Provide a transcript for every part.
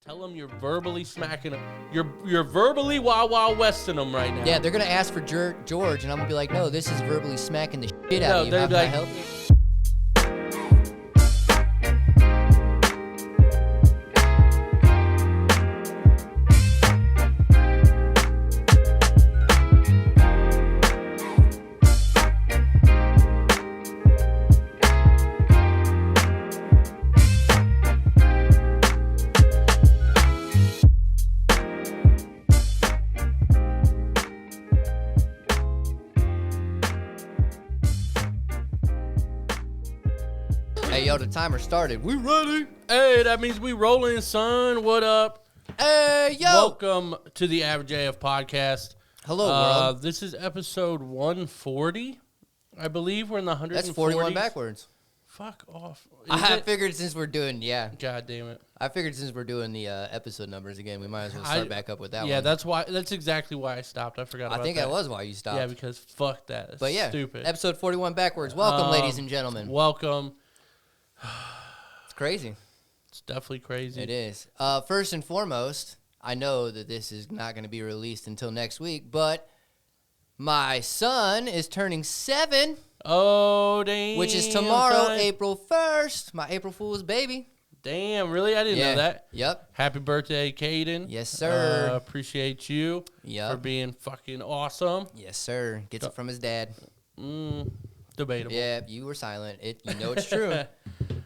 Tell them you're verbally smacking them. You're verbally Wild Wild Westing them right now. Yeah, they're going to ask for George, and I'm going to be like, no, this is verbally smacking the shit out of you. How can I help you? Hey, yo, the timer started. We ready? Hey, that means we rolling, son. What up? Hey, yo. Welcome to the Average AF podcast. Hello, world. This is episode 140. I believe we're in the 140s. That's 41 backwards. Fuck off. I figured since we're doing, God damn it. I figured since we're doing the episode numbers again, we might as well start back up with that one. Yeah, that's exactly why I stopped. I forgot about that. I think that was why you stopped. Yeah, because fuck that. It's but yeah, stupid. Episode 41 backwards. Welcome, ladies and gentlemen. Welcome. It's crazy. It's definitely crazy. It is. First and foremost, I know that this is not going to be released until next week, but my son is turning 7. Oh, damn. Which is tomorrow, son. April 1st. My April Fool's baby. Damn, really? I didn't know that. Yep. Happy birthday, Caden. Yes, sir. Appreciate you for being fucking awesome. Yes, sir. Gets it from his dad. Debatable. Yeah, you were silent. You know it's true.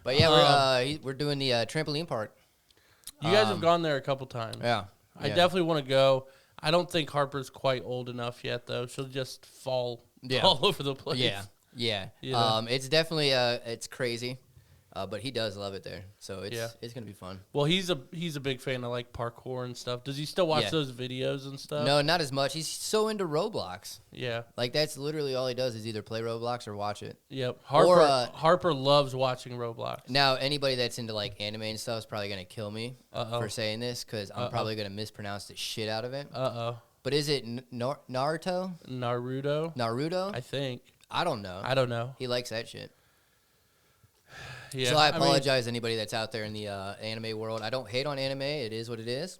But yeah, we're doing the trampoline park. You guys have gone there a couple times. Yeah. I definitely want to go. I don't think Harper's quite old enough yet, though. She'll just fall all over the place. Yeah. You know? It's definitely it's crazy. But he does love it there, so it's gonna be fun. Well, he's a big fan of like parkour and stuff. Does he still watch those videos and stuff? No, not as much. He's so into Roblox. Yeah, like that's literally all he does is either play Roblox or watch it. Yep. Harper loves watching Roblox. Now, anybody that's into like anime and stuff is probably gonna kill me for saying this because I'm probably gonna mispronounce the shit out of it. But is it Naruto? Naruto? I think. I don't know. He likes that shit. Yeah, so I apologize to anybody that's out there in the anime world. I don't hate on anime. It is what it is.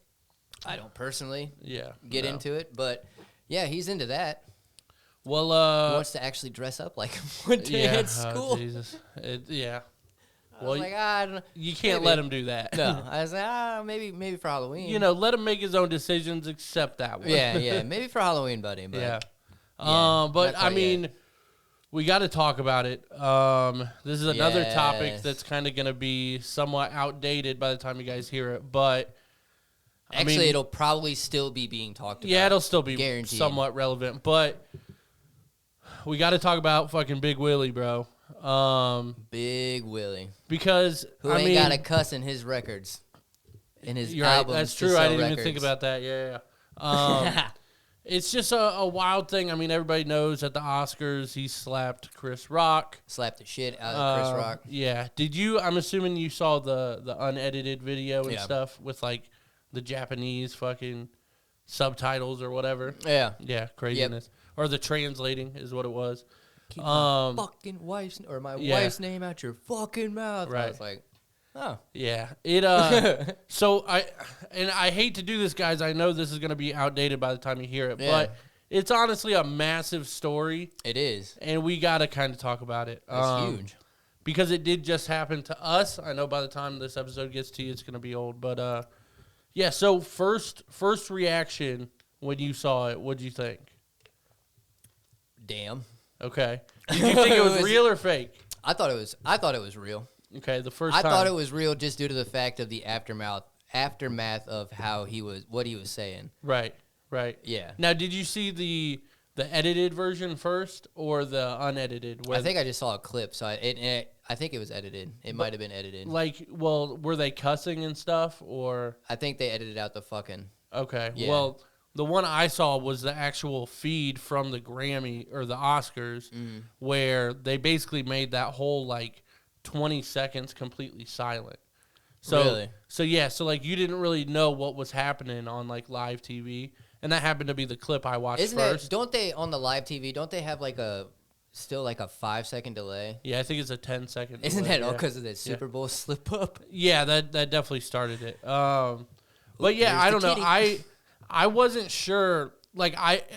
I don't personally get into it. But, yeah, he's into that. Well, he wants to actually dress up like him one day at school. Oh, Jesus. Well, I don't know. You can't let him do that. No. I was like, maybe for Halloween. You know, let him make his own decisions except that one. Yeah. Maybe for Halloween, buddy. But, but, I mean... We got to talk about it. This is another topic that's kind of going to be somewhat outdated by the time you guys hear it, but actually, it'll probably still be being talked about. Yeah, it'll still be guaranteed. Somewhat relevant, but we got to talk about fucking Big Willie, bro. Big Willie, because who ain't got a cuss in his records, in his albums. Right, that's true. I didn't even think about that. Yeah. It's just a wild thing. I mean, everybody knows at the Oscars he slapped Chris Rock. Slapped the shit out of Chris Rock. Yeah. Did you? I'm assuming you saw the unedited video and stuff with like the Japanese fucking subtitles or whatever. Yeah. Yeah. Craziness. Yep. Or the translating is what it was. Keep my fucking wife's or my wife's name out your fucking mouth. Right. I was like, oh. Yeah. It so I hate to do this, guys. I know this is gonna be outdated by the time you hear it, but it's honestly a massive story. It is. And we gotta kinda talk about it. It's huge. Because it did just happen to us. I know by the time this episode gets to you it's gonna be old. But so first reaction when you saw it, what'd you think? Damn. Okay. Did you think it was real or fake? I thought it was real. Okay, the first time. I thought it was real just due to the fact of the aftermath of what he was saying. Right. Yeah. Now, did you see the edited version first or the unedited? I think I just saw a clip, so I think it was edited. It might have been edited. Like, well, were they cussing and stuff, or? I think they edited out the fucking. Okay. Yeah. Well, the one I saw was the actual feed from the Grammy or the Oscars, where they basically made that whole like 20 seconds completely silent. So, really? So like you didn't really know what was happening on like live TV, and that happened to be the clip I watched first. Don't they on the live TV? Don't they have like a 5-second delay? Yeah, I think it's a 10-second. Isn't that all because of that Super Bowl slip up? Yeah, that definitely started it. But yeah, I don't know. I wasn't sure. Like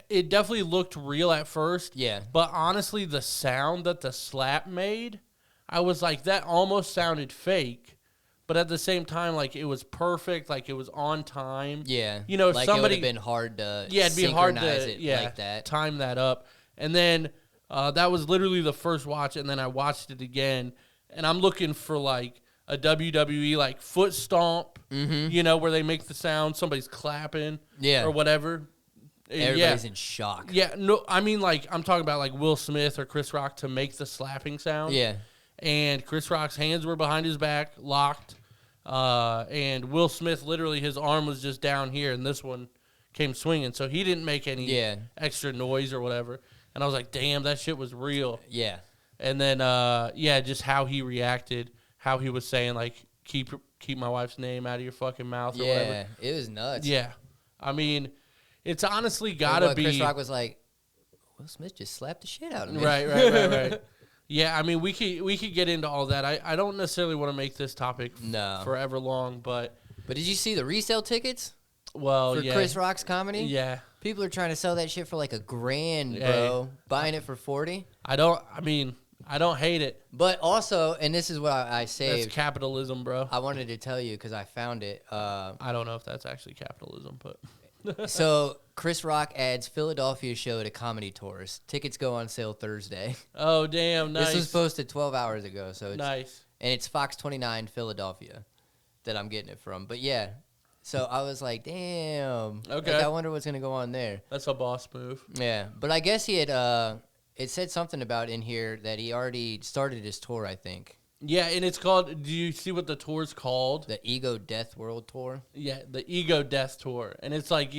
it definitely looked real at first. Yeah. But honestly, the sound that the slap made, I was like, that almost sounded fake. But at the same time, like, it was perfect. Like, it was on time. Yeah. You know, if like somebody, it would have been hard to it'd be hard to like that. Time that up. And then that was literally the first watch, and then I watched it again, and I'm looking for, like, a WWE, like, foot stomp, you know, where they make the sound, somebody's clapping or whatever. Everybody's in shock. Yeah, no, I mean, like, I'm talking about, like, Will Smith or Chris Rock to make the slapping sound. Yeah. And Chris Rock's hands were behind his back, locked. And Will Smith, literally, his arm was just down here, and this one came swinging. So he didn't make any extra noise or whatever. And I was like, damn, that shit was real. Yeah. And then, just how he reacted, how he was saying, like, keep my wife's name out of your fucking mouth or whatever. Yeah, it was nuts. Yeah. I mean, it's honestly got to be. Chris Rock was like, Will Smith just slapped the shit out of me. Right. Yeah, I mean, we could get into all that. I don't necessarily want to make this topic forever long, but did you see the resale tickets? Well, for Chris Rock's comedy? Yeah. People are trying to sell that shit for like $1,000, bro. Buying it for $40. I don't hate it. But also, and this is what I saved. That's capitalism, bro. I wanted to tell you because I found it. I don't know if that's actually capitalism, but. So, Chris Rock adds Philadelphia show to comedy tours. Tickets go on sale Thursday. Oh, damn, nice. This was posted 12 hours ago. So it's nice. And it's Fox 29 Philadelphia that I'm getting it from. But yeah, so I was like, damn. Okay. Like, I wonder what's going to go on there. That's a boss move. Yeah. But I guess he had, it said something about in here that he already started his tour, I think. Yeah, and it's called, do you see what the tour's called? The Ego Death World Tour? Yeah, the Ego Death Tour. And it's like,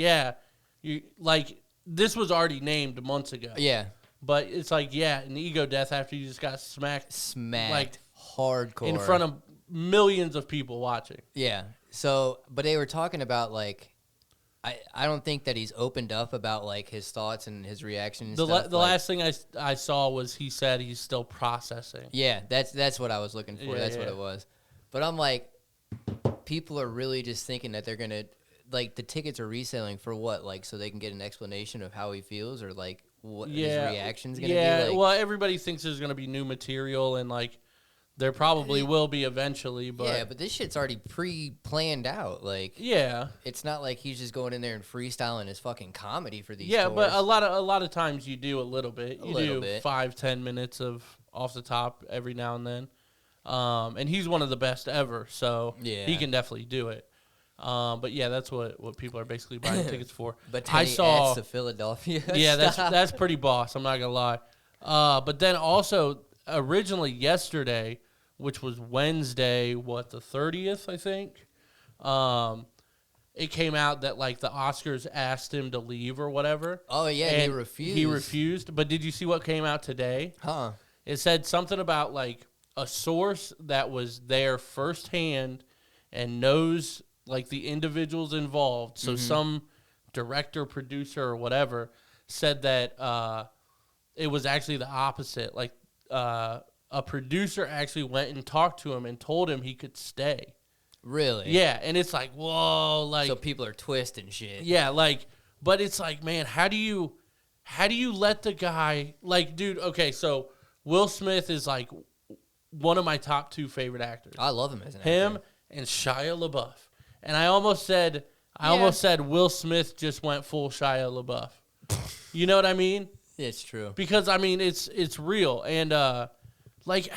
this was already named months ago. Yeah. But it's like, an ego death after you just got smacked. Like, hardcore. In front of millions of people watching. Yeah. So, but they were talking about, like, I don't think that he's opened up about, like, his thoughts and his reactions. The last thing I saw was he said he's still processing. Yeah, that's what I was looking for. That's what it was. But I'm like, people are really just thinking that they're going to, like, the tickets are reselling for what? Like, so they can get an explanation of how he feels or, like, what his reaction's going to be like? Yeah, well, everybody thinks there's going to be new material and, like, there probably will be eventually, but... Yeah, but this shit's already pre-planned out, like... Yeah. It's not like he's just going in there and freestyling his fucking comedy for these tours. Yeah, but a lot of times you do a little bit. You do 5-10 minutes of off the top every now and then. And he's one of the best ever, so he can definitely do it. But yeah, that's what people are basically buying tickets for. But I saw to Philadelphia. Yeah, that's pretty boss, I'm not going to lie. But then also, originally yesterday... which was Wednesday, the 30th, I think. It came out that, like, the Oscars asked him to leave or whatever. Oh, yeah, and he refused. But did you see what came out today? Huh. It said something about, like, a source that was there firsthand and knows, like, the individuals involved. So some director, producer, or whatever said that it was actually the opposite. Like, a producer actually went and talked to him and told him he could stay. Really? Yeah, and it's like, whoa, like... So people are twisting shit. Yeah, like, but it's like, man, how do you let the guy... Like, dude, okay, so Will Smith is, like, one of my top 2 favorite actors. I love him as an actor. Him and Shia LaBeouf. And I almost said Will Smith just went full Shia LaBeouf. You know what I mean? It's true. Because, I mean, it's real. And, like,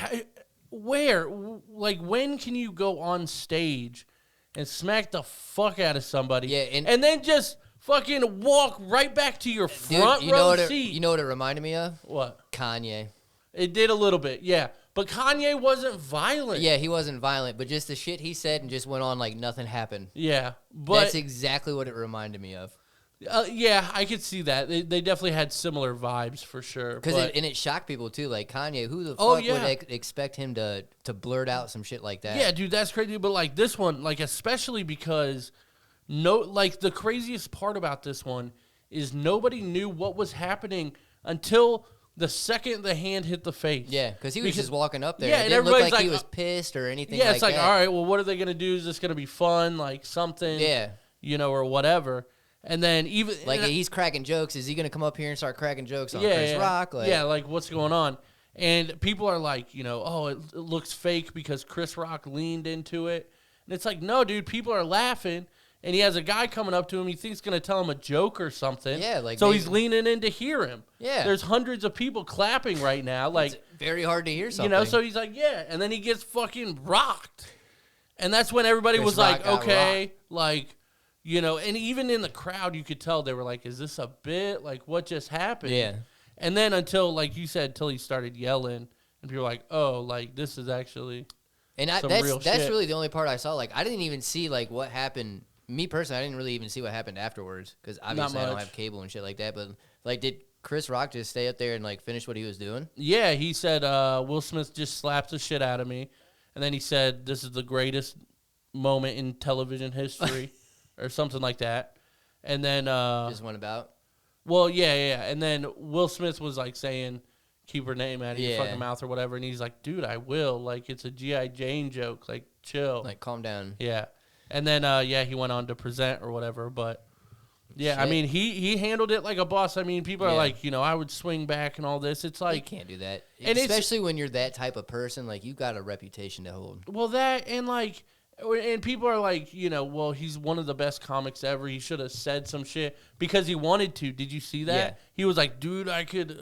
when can you go on stage and smack the fuck out of somebody and then just fucking walk right back to your front row seat? You know what it reminded me of? What? Kanye. It did a little bit, yeah. But Kanye wasn't violent. Yeah, he wasn't violent, but just the shit he said and just went on like nothing happened. Yeah. But that's exactly what it reminded me of. Yeah, I could see that. They definitely had similar vibes for sure. And it shocked people too. Like Kanye, who the fuck would expect him to blurt out some shit like that? Yeah, dude, that's crazy. But like this one, like especially because the craziest part about this one is nobody knew what was happening until the second the hand hit the face. Yeah, because he was just walking up there. Yeah, it didn't look like he was pissed or anything. Yeah, it's like, all right, well, what are they gonna do? Is this gonna be fun? Like something? Yeah. or whatever. And then even like he's cracking jokes. Is he gonna come up here and start cracking jokes on Chris Rock? Like what's going on? And people are like, oh, it looks fake because Chris Rock leaned into it. And it's like, no, dude, people are laughing. And he has a guy coming up to him. He thinks he's going to tell him a joke or something. Yeah, like so he's leaning in to hear him. Yeah. There's hundreds of people clapping right now. Like it's very hard to hear something. So he's like, yeah. And then he gets fucking rocked. And that's when everybody was like, okay. Like, and even in the crowd, you could tell they were like, is this a bit? Like, what just happened? Yeah. And then until, like you said, until he started yelling, and people were like, "Oh, like this is actually that's really the only part I saw. Like, I didn't even see like what happened. Me personally, I didn't really even see what happened afterwards because obviously I don't have cable and shit like that. But like, did Chris Rock just stay up there and like finish what he was doing? Yeah, he said Will Smith just slapped the shit out of me, and then he said this is the greatest moment in television history, or something like that. And then just went about. Well, yeah. And then Will Smith was like saying, keep her name out of your fucking mouth or whatever. And he's like, dude, I will. Like, it's a G.I. Jane joke. Like, chill. Like, calm down. Yeah. And then, he went on to present or whatever. But, yeah, shit. I mean, he handled it like a boss. I mean, people are like, I would swing back and all this. It's like. You can't do that. And especially when you're that type of person. Like, you got a reputation to hold. Well, that and, like. And people are like, well, he's one of the best comics ever. He should have said some shit because he wanted to. Did you see that? Yeah. He was like, dude, I could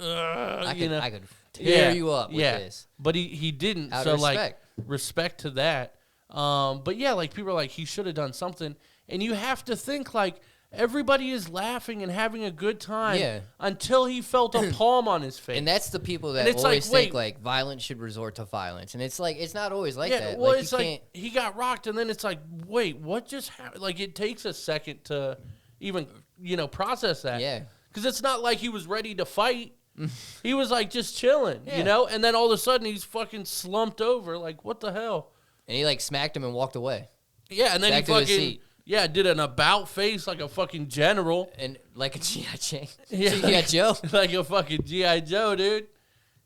tear you up with this. But he didn't. Out of respect. Like, respect to that. But yeah, like people are like, he should have done something. And you have to think like, everybody is laughing and having a good time until he felt a palm on his face. And that's the people that always think like violence should resort to violence. And it's like, it's not always like that. Well, it's like he got rocked and then it's like, wait, what just happened? Like it takes a second to even, process that. Yeah. Because it's not like he was ready to fight. He was like just chilling, And then all of a sudden he's fucking slumped over. Like, what the hell? And he like smacked him and walked away. Yeah, and then back he fucking... Yeah, did an about face like a fucking general. And like a G.I. Jane. G.I. Joe. Like a fucking G.I. Joe, dude.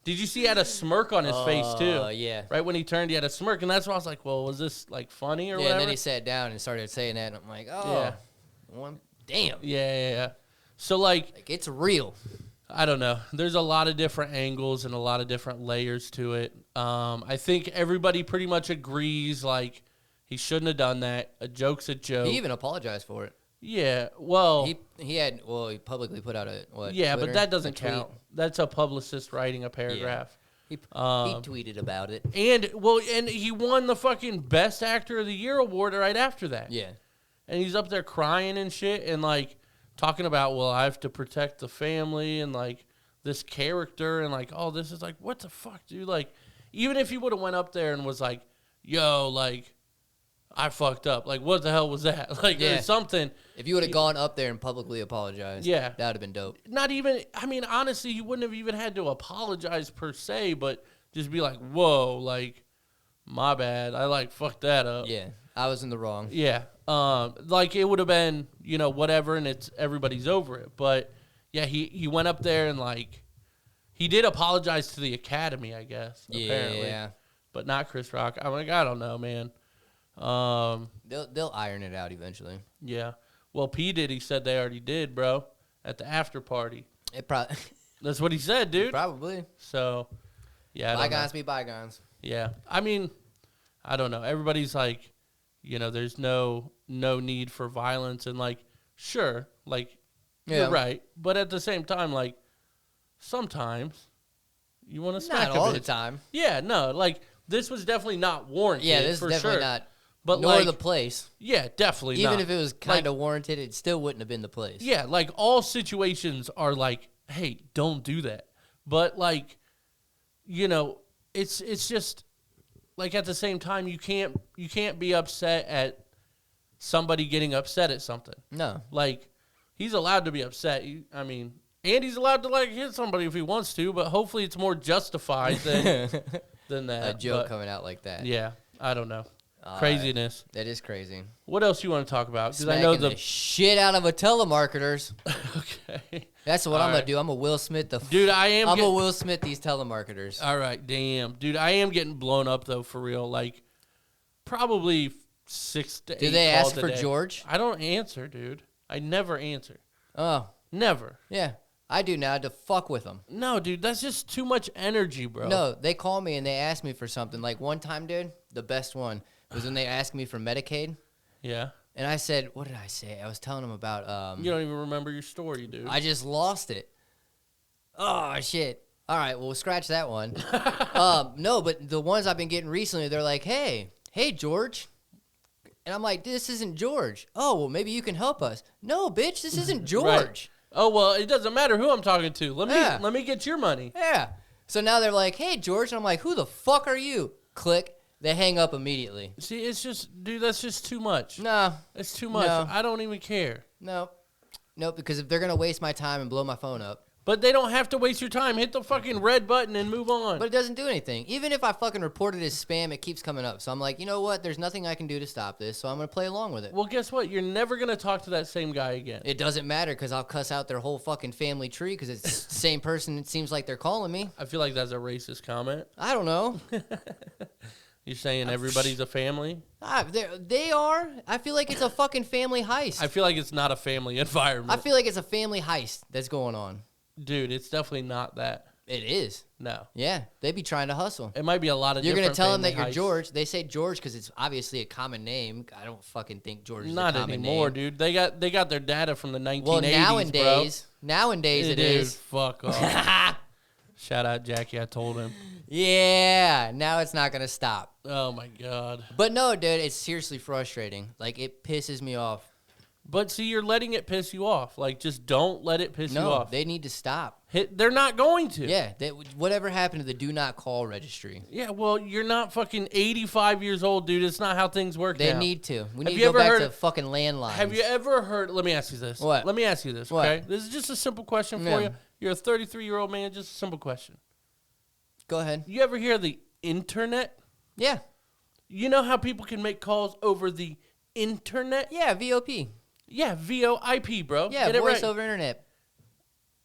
Did you see he had a smirk on his face, too? Yeah. Right when he turned, he had a smirk. And that's why I was like, well, was this, like, funny or whatever? And then he sat down and started saying that. And I'm like, damn. Yeah. So, like it's real. I don't know. There's a lot of different angles and a lot of different layers to it. I think everybody pretty much agrees, like, he shouldn't have done that. A joke's a joke. He even apologized for it. Yeah, well... He publicly put out a, Yeah, Twitter, but that doesn't count. That's a publicist writing a paragraph. Yeah. He tweeted about it. And he won the fucking Best Actor of the Year award right after that. Yeah. And he's up there crying and shit and, like, talking about, well, I have to protect the family and, like, this character and, like, oh, this is, like, what the fuck, dude? Like, even if he would have went up there and was like, yo, like... I fucked up. Like, what the hell was that? Like, there's something. If you would have gone up there and publicly apologized, that would have been dope. Not even, I mean, honestly, you wouldn't have even had to apologize per se, but just be like, whoa, like, my bad. I, like, fucked that up. Yeah, I was in the wrong. Yeah. Like, it would have been, whatever, and everybody's over it. But, yeah, he went up there and, like, he did apologize to the Academy, I guess, apparently. Yeah. But not Chris Rock. I'm like, I don't know, man. They'll iron it out eventually. Yeah. Well, P. Diddy said they already did, bro, at the after party. It probably. That's what he said, dude. Probably. So, yeah. Bygones be bygones. Yeah. I mean, I don't know. Everybody's like, there's no need for violence, and like, sure, like, you're right, but at the same time, like, sometimes you want to smack not all the time. Yeah. No. Like, this was definitely not warranted. Yeah. This is definitely sure. not. But nor like, the place. Yeah, definitely Even not. if it was kind of warranted, it still wouldn't have been the place. Yeah, like all situations are like, hey, don't do that. But like, it's just like at the same time you can't be upset at somebody getting upset at something. No. Like, he's allowed to be upset. And he's allowed to like hit somebody if he wants to, but hopefully it's more justified than that. A joke coming out like that. Yeah, I don't know. Craziness. That is crazy. What else you want to talk about? Because I know the shit out of a telemarketers. Okay. That's what I'm gonna do. I'm a Will Smith. Dude, I'm a Will Smith these telemarketers. All right, damn, dude, I am getting blown up though for real. Like, probably 6 to 8 Do they calls ask for George? I don't answer, dude. I never answer. Oh. Never. Yeah. I do now to fuck with them. No, dude, that's just too much energy, bro. No, they call me and they ask me for something. Like one time, dude, the best one was when they asked me for Medicaid. Yeah. And I said, what did I say? I was telling them about... you don't even remember your story, dude. I just lost it. Oh, shit. All right, well, scratch that one. No, but the ones I've been getting recently, they're like, hey, George. And I'm like, this isn't George. Oh, well, maybe you can help us. No, bitch, this isn't George. Right. Oh, well, it doesn't matter who I'm talking to. Let me get your money. Yeah. So now they're like, hey, George. And I'm like, who the fuck are you? Click. They hang up immediately. See, it's just, dude, that's just too much. No. It's too much. No. I don't even care. No. Nope, because if they're going to waste my time and blow my phone up. But they don't have to waste your time. Hit the fucking red button and move on. But it doesn't do anything. Even if I fucking report it as spam, it keeps coming up. So I'm like, you know what? There's nothing I can do to stop this, so I'm going to play along with it. Well, guess what? You're never going to talk to that same guy again. It doesn't matter because I'll cuss out their whole fucking family tree because it's the same person it seems like they're calling me. I feel like that's a racist comment. I don't know. You're saying everybody's a family? They are. I feel like it's a fucking family heist. I feel like it's not a family environment. I feel like it's a family heist that's going on. Dude, it's definitely not that. It is. No. Yeah, they be trying to hustle. It might be a lot of You're different going to tell them that heists. you're George. They say George because it's obviously a common name. I don't fucking think George is not a common anymore, name. dude. They got their data from the 1980s, well, nowadays, bro. Nowadays it is. Fuck off. Shout out Jackie, I told him. Yeah, now it's not going to stop. Oh, my God. But no, dude, it's seriously frustrating. Like, it pisses me off. But see, you're letting it piss you off. Like, just don't let it piss you off. No, they need to stop. They're not going to. Yeah, whatever happened to the do not call registry? Yeah, well, you're not fucking 85 years old, dude. It's not how things work They now. need to. We need to go back to fucking landlines. Have you ever heard... Let me ask you this. What? Let me ask you this, okay? This is just a simple question for you. You're a 33-year-old man, just a simple question. Go ahead. You ever hear of the internet? Yeah. You know how people can make calls over the internet? Yeah, VOP. Yeah, VoIP, bro. Yeah, get it voice right. over internet.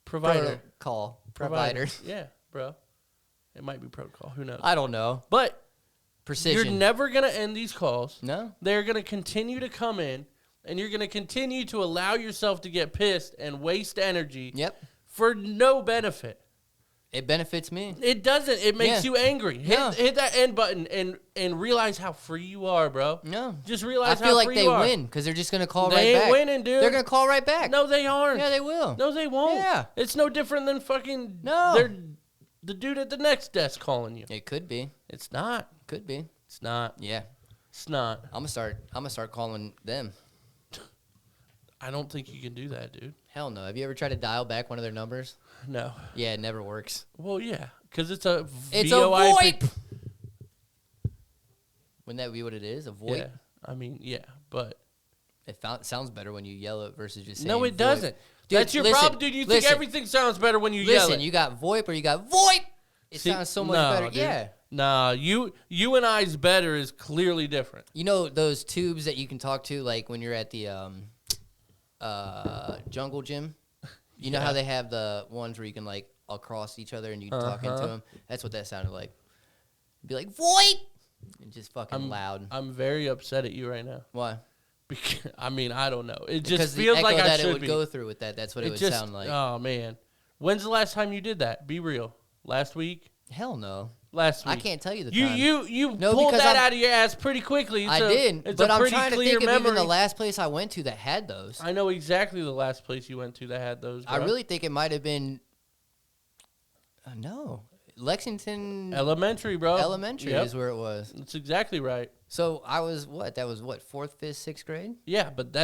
Provider. Protocol. Provider. Yeah, bro. It might be protocol. Who knows? I don't know. But precision. You're never going to end these calls. No. They're going to continue to come in, and you're going to continue to allow yourself to get pissed and waste energy for no benefit. It benefits me. It doesn't. It makes you angry. Hit that end button and realize how free you are, bro. No. Just realize how free you are. I feel like they win because they're just going to call right back. They ain't winning, dude. They're going to call right back. No, they aren't. Yeah, they will. No, they won't. Yeah. It's no different than fucking the dude at the next desk calling you. It could be. It's not. Could be. It's not. Yeah. It's not. I'm gonna start calling them. I don't think you can do that, dude. Hell no. Have you ever tried to dial back one of their numbers? No. Yeah, it never works. Well, yeah, because it's a It's a VoIP. Wouldn't that be what it is? A VoIP? Yeah. I mean, yeah, but it sounds better when you yell it versus just saying no, it VoIP. doesn't. Dude, that's your problem, dude. You think everything sounds better when you yell it. Listen, you got VoIP or you got VoIP. It sounds so much better. Dude. Yeah. Nah, you and I's better is clearly different. You know those tubes that you can talk to, like when you're at the jungle gym? You know how they have the ones where you can, like, across each other and you talk into them? That's what that sounded like. Be like, VoIP! And just fucking loud. I'm very upset at you right now. Why? Because, I mean, I don't know. It just because feels like I should it would go through with that. That's what it would sound like. Oh, man. When's the last time you did that? Be real. Last week? Hell no. Last week. I can't tell you the time. You pulled that out of your ass pretty quickly. I did, but I'm trying to think memory. of even the last place I went to that had those. I know exactly the last place you went to that had those, bro. I really think it might have been Lexington Elementary, bro. Elementary is where it was. That's exactly right. So I was that was 4th, 5th, 6th grade? Yeah, but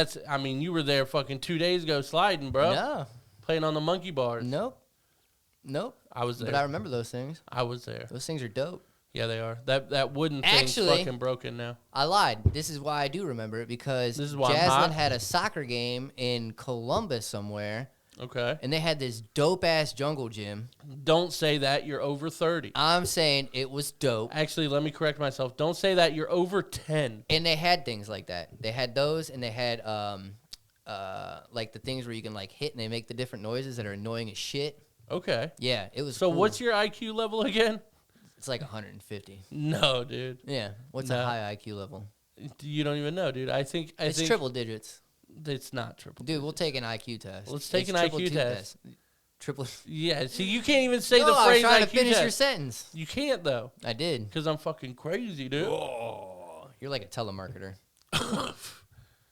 you were there fucking 2 days ago sliding, bro. No. Playing on the monkey bars. Nope. I was there. But I remember those things. I was there. Those things are dope. Yeah, they are. That wooden thing's fucking broken now. I lied. This is why I do remember it, because Jaslyn had a soccer game in Columbus somewhere. Okay. And they had this dope-ass jungle gym. Don't say that. You're over 30. I'm saying it was dope. Actually, let me correct myself. Don't say that. You're over 10. And they had things like that. They had those, and they had like the things where you can like hit and they make the different noises that are annoying as shit. Okay. Yeah, it was So cool. What's your IQ level again? It's like 150. No, dude. Yeah. What's a high IQ level? You don't even know, dude. I think it's triple digits. It's not triple. Dude, we'll take an IQ test. Let's take an IQ test. Triple. Yeah. See, you can't even say the phrase. I was trying IQ to finish test. your sentence. You can't though. I did. Because I'm fucking crazy, dude. Oh, you're like a telemarketer.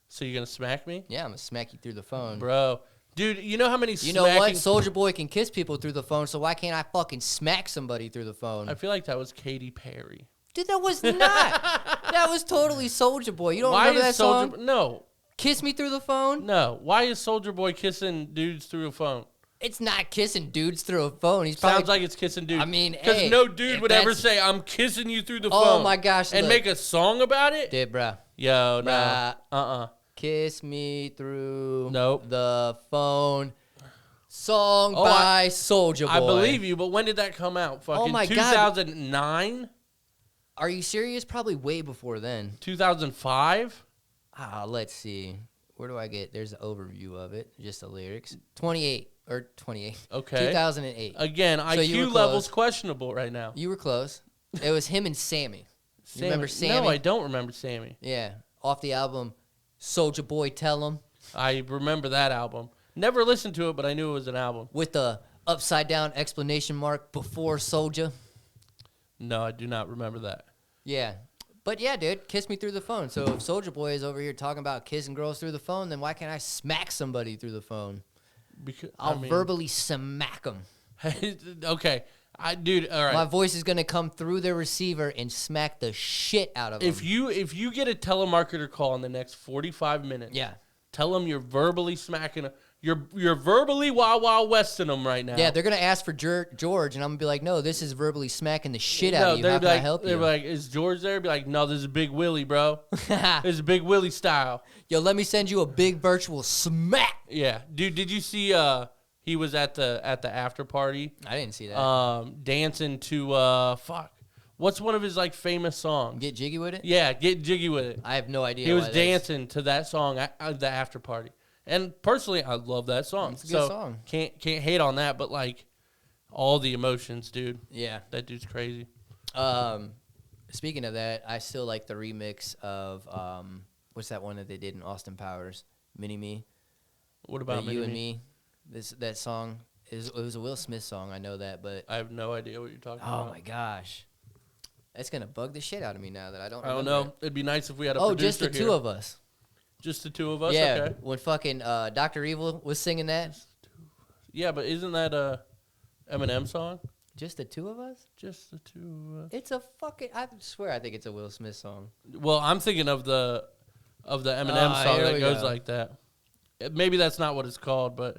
So you're gonna smack me? Yeah, I'm gonna smack you through the phone, bro. Dude, you know how many? You know what? Soulja Boy can kiss people through the phone, so why can't I fucking smack somebody through the phone? I feel like that was Katy Perry. Dude, that was not. That was totally Soulja Boy. You don't remember that song? No. Kiss me through the phone? No. Why is Soulja Boy kissing dudes through a phone? It's not kissing dudes through a phone. Sounds like it's kissing dudes. I mean, because no dude would ever say, "I'm kissing you through the phone." Oh my gosh! And make a song about it. Dude, bruh. Yo, no. Kiss me through Nope. the phone. Song by Soulja Boy. I believe you, but when did that come out? Fucking 2009? Are you serious? Probably way before then. 2005? Let's see. Where do I get? There's an overview of it. Just the lyrics. 28. Okay. 2008. Again, so IQ level's questionable right now. You were close. It was him and Sammy. You remember Sammy? No, I don't remember Sammy. Yeah. Off the album, Soulja Boy Tell 'Em. I remember that album. Never listened to it, but I knew it was an album. With the upside down exclamation mark before Soulja. No, I do not remember that. Yeah. But yeah, dude, kiss me through the phone. So if Soulja Boy is over here talking about kissing girls through the phone, then why can't I smack somebody through the phone? Because I'll verbally smack them. Okay. Dude, all right. My voice is going to come through the receiver and smack the shit out of them. If you get a telemarketer call in the next 45 minutes, tell them you're verbally smacking them. You're verbally Wild Westing them right now. Yeah, they're going to ask for George, and I'm going to be like, no, this is verbally smacking the shit out of you. How can I help you? They're like, is George there? Be like, no, this is Big Willie, bro. This is Big Willie style. Yo, let me send you a big virtual smack. Yeah. Dude, did you see he was at the after party? I didn't see that. Dancing to, what's one of his, like, famous songs? Get Jiggy With It? Yeah, Get Jiggy With It. I have no idea. He was dancing to that song at the after party. And personally, I love that song. It's a good song. Can't hate on that, but like all the emotions, dude. Yeah. That dude's crazy. Speaking of that, I still like the remix of what's that one that they did in Austin Powers? Mini Me. What about Mini You and Me? That song it was a Will Smith song, I know that, but I have no idea what you're talking about. Oh my gosh. That's gonna bug the shit out of me now that I don't know. It'd be nice if we had a producer just the two of us. Just the two of us? Yeah, okay. When fucking Dr. Evil was singing that. Yeah, but isn't that a Eminem song? Just the two of us? Just the two of us. It's a fucking, I swear I think it's a Will Smith song. Well, I'm thinking of the Eminem song that goes like that. Maybe that's not what it's called, but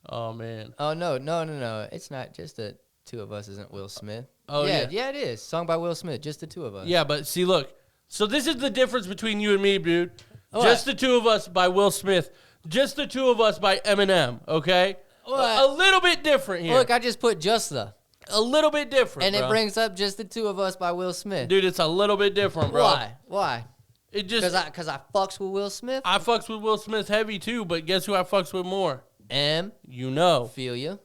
oh man. Oh no. It's not just the two of us isn't Will Smith. Oh yeah, it is. Song by Will Smith, just the two of us. Yeah, but see, look. So this is the difference between you and me, dude. What? Just the Two of Us by Will Smith. Just the Two of Us by Eminem, okay? What? A little bit different here. Look, I just put just the. A little bit different, and it brings up Just the Two of Us by Will Smith. Dude, it's a little bit different, bro. Why? It just because I fucks with Will Smith? I fucks with Will Smith heavy, too, but guess who I fucks with more? You know. Feel you.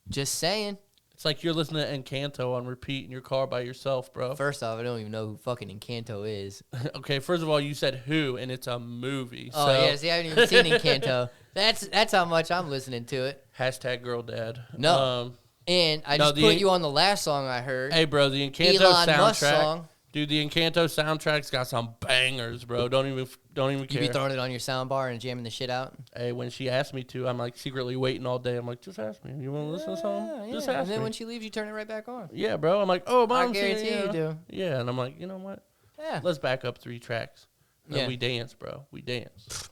Just saying. It's like you're listening to Encanto on repeat in your car by yourself, bro. First off, I don't even know who fucking Encanto is. Okay, first of all, you said who, and it's a movie. Oh, yeah, see, I haven't even seen Encanto. That's how much I'm listening to it. Hashtag girl dad. No. And I just put you on the last song I heard. Hey, bro, the Encanto Elon soundtrack. Musk song. Dude, the Encanto soundtrack's got some bangers, bro. Don't even care. You be throwing it on your soundbar and jamming the shit out? Hey, when she asked me to, I'm like secretly waiting all day. I'm like, just ask me. You want to listen to something? Yeah. Just ask me. And then when she leaves, you turn it right back on. Yeah, bro. I'm like, oh, Mom, I guarantee you do. Yeah, and I'm like, you know what? Yeah. Let's back up 3 tracks. Then we dance, bro. We dance.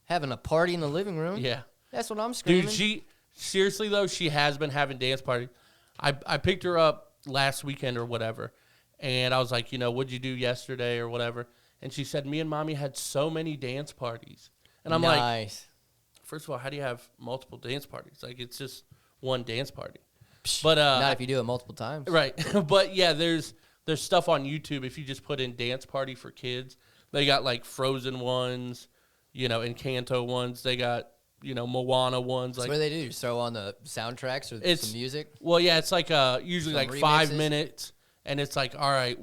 Having a party in the living room? Yeah. That's what I'm screaming. Dude, seriously, though, she has been having dance parties. I picked her up last weekend or whatever. And I was like, what'd you do yesterday or whatever? And she said, me and Mommy had so many dance parties. And I'm like, first of all, how do you have multiple dance parties? Like, it's just one dance party. But not if you do it multiple times. Right. But, yeah, there's stuff on YouTube. If you just put in dance party for kids, they got, like, Frozen ones, Encanto ones. They got, Moana ones. Like, what do they do? Just throw on the soundtracks or some music? Well, yeah, it's like usually some like remixes? 5 minutes. And it's like, all right,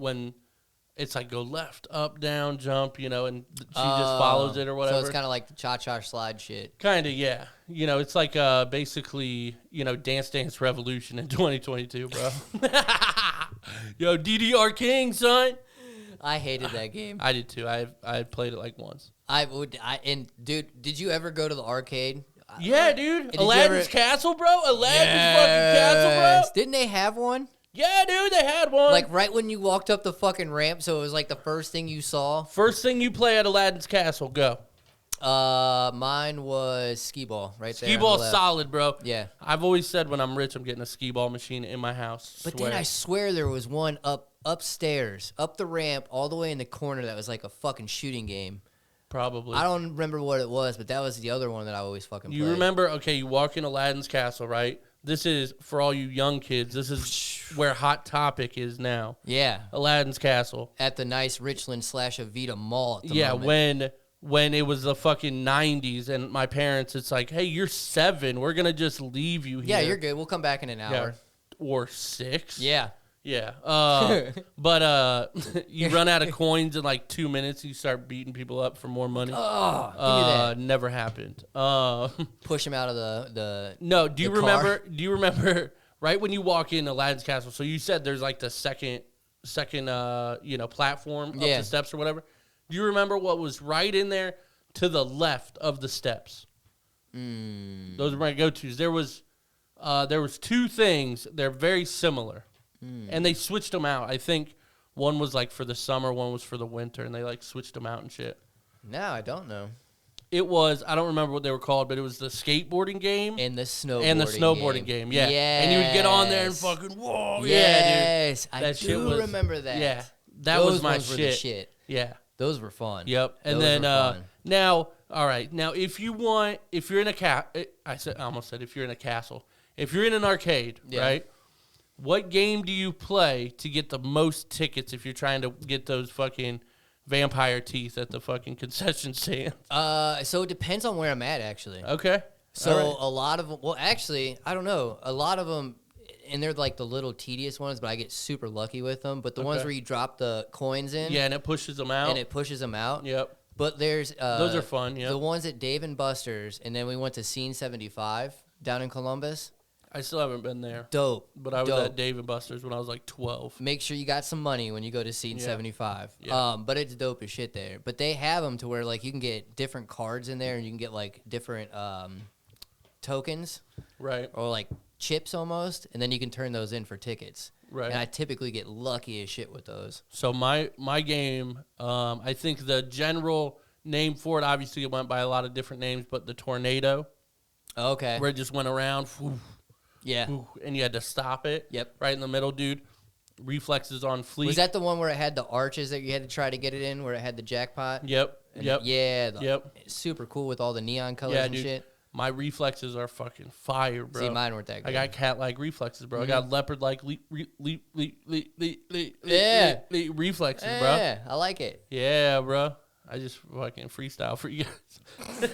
it's like go left, up, down, jump, you know, and she just follows it or whatever. So it's kind of like the cha-cha slide shit. Kind of, yeah. You know, it's like basically, you know, Dance Dance Revolution in 2022, bro. Yo, DDR King, son. I hated that game. I did too. I played it like once. Dude, did you ever go to the arcade? Yeah, dude. Aladdin's Castle, bro. Aladdin's fucking Castle, bro. Didn't they have one? Yeah, dude, they had one. Like right when you walked up the fucking ramp, so it was like the first thing you saw. First thing you play at Aladdin's Castle, go. Mine was skee ball right there. Skee ball's solid, bro. Yeah. I've always said when I'm rich, I'm getting a skee ball machine in my house. But then I swear there was one upstairs, up the ramp, all the way in the corner that was like a fucking shooting game. Probably. I don't remember what it was, but that was the other one that I always fucking played. You remember, okay, you walk in Aladdin's Castle, right? This is, for all you young kids, this is where Hot Topic is now. Yeah. Aladdin's Castle. At the nice Richland / Avita Mall at the moment. when it was the fucking 90s and my parents, it's like, hey, you're 7. We're going to just leave you here. Yeah, you're good. We'll come back in an hour. Yeah. Or 6. Yeah. Yeah. But you run out of coins in like 2 minutes. You start beating people up for more money. Oh, give me that. Never happened. Push them out of the No, do you remember? Car? Do you remember right when you walk in Aladdin's Castle? So you said there's like the second platform up the steps or whatever. Do you remember what was right in there to the left of the steps? Those were my go-tos. There was 2 things. They're very similar. And they switched them out. I think one was like for the summer, one was for the winter, and they like switched them out and shit. No, I don't know. It was, I don't remember what they were called, but it was the skateboarding game. And the snowboarding game, yeah. Yes. And you would get on there and fucking, whoa, yes. Yeah, dude. I do remember that. Yeah, that Those was my ones were the shit. Yeah. Those were fun. Yep. And then, now, all right, now if you're in a I almost said if you're in a castle. If you're in an arcade, right? What game do you play to get the most tickets if you're trying to get those fucking vampire teeth at the fucking concession stand? So it depends on where I'm at, actually. Okay. So a lot of them, well, actually, I don't know. A lot of them, and they're like the little tedious ones, but I get super lucky with them. But the ones where you drop the coins in. Yeah, and it pushes them out. Yep. But there's... those are fun, yeah. The ones at Dave & Buster's, and then we went to Scene 75 down in Columbus. I still haven't been there. Dope. But I was at Dave & Buster's when I was like 12. Make sure you got some money when you go to Scene 75. Yeah. But it's dope as shit there. But they have them to where like you can get different cards in there and you can get like different tokens. Right. Or like chips almost. And then you can turn those in for tickets. Right. And I typically get lucky as shit with those. So my game, I think the general name for it, obviously it went by a lot of different names, but the Tornado. Okay. Where it just went around. Yeah. And you had to stop it. Yep. Right in the middle, dude. Reflexes on fleek. Was that the one where it had the arches that you had to try to get it in, where it had the jackpot? Yep. Yeah. Super cool with all the neon colors and dude. shit. My reflexes are fucking fire, bro. See, mine weren't that good. I got cat-like reflexes, bro. Mm-hmm. I got leopard-like reflexes, bro. Yeah, I like it. Yeah, bro. I just fucking freestyle for you guys.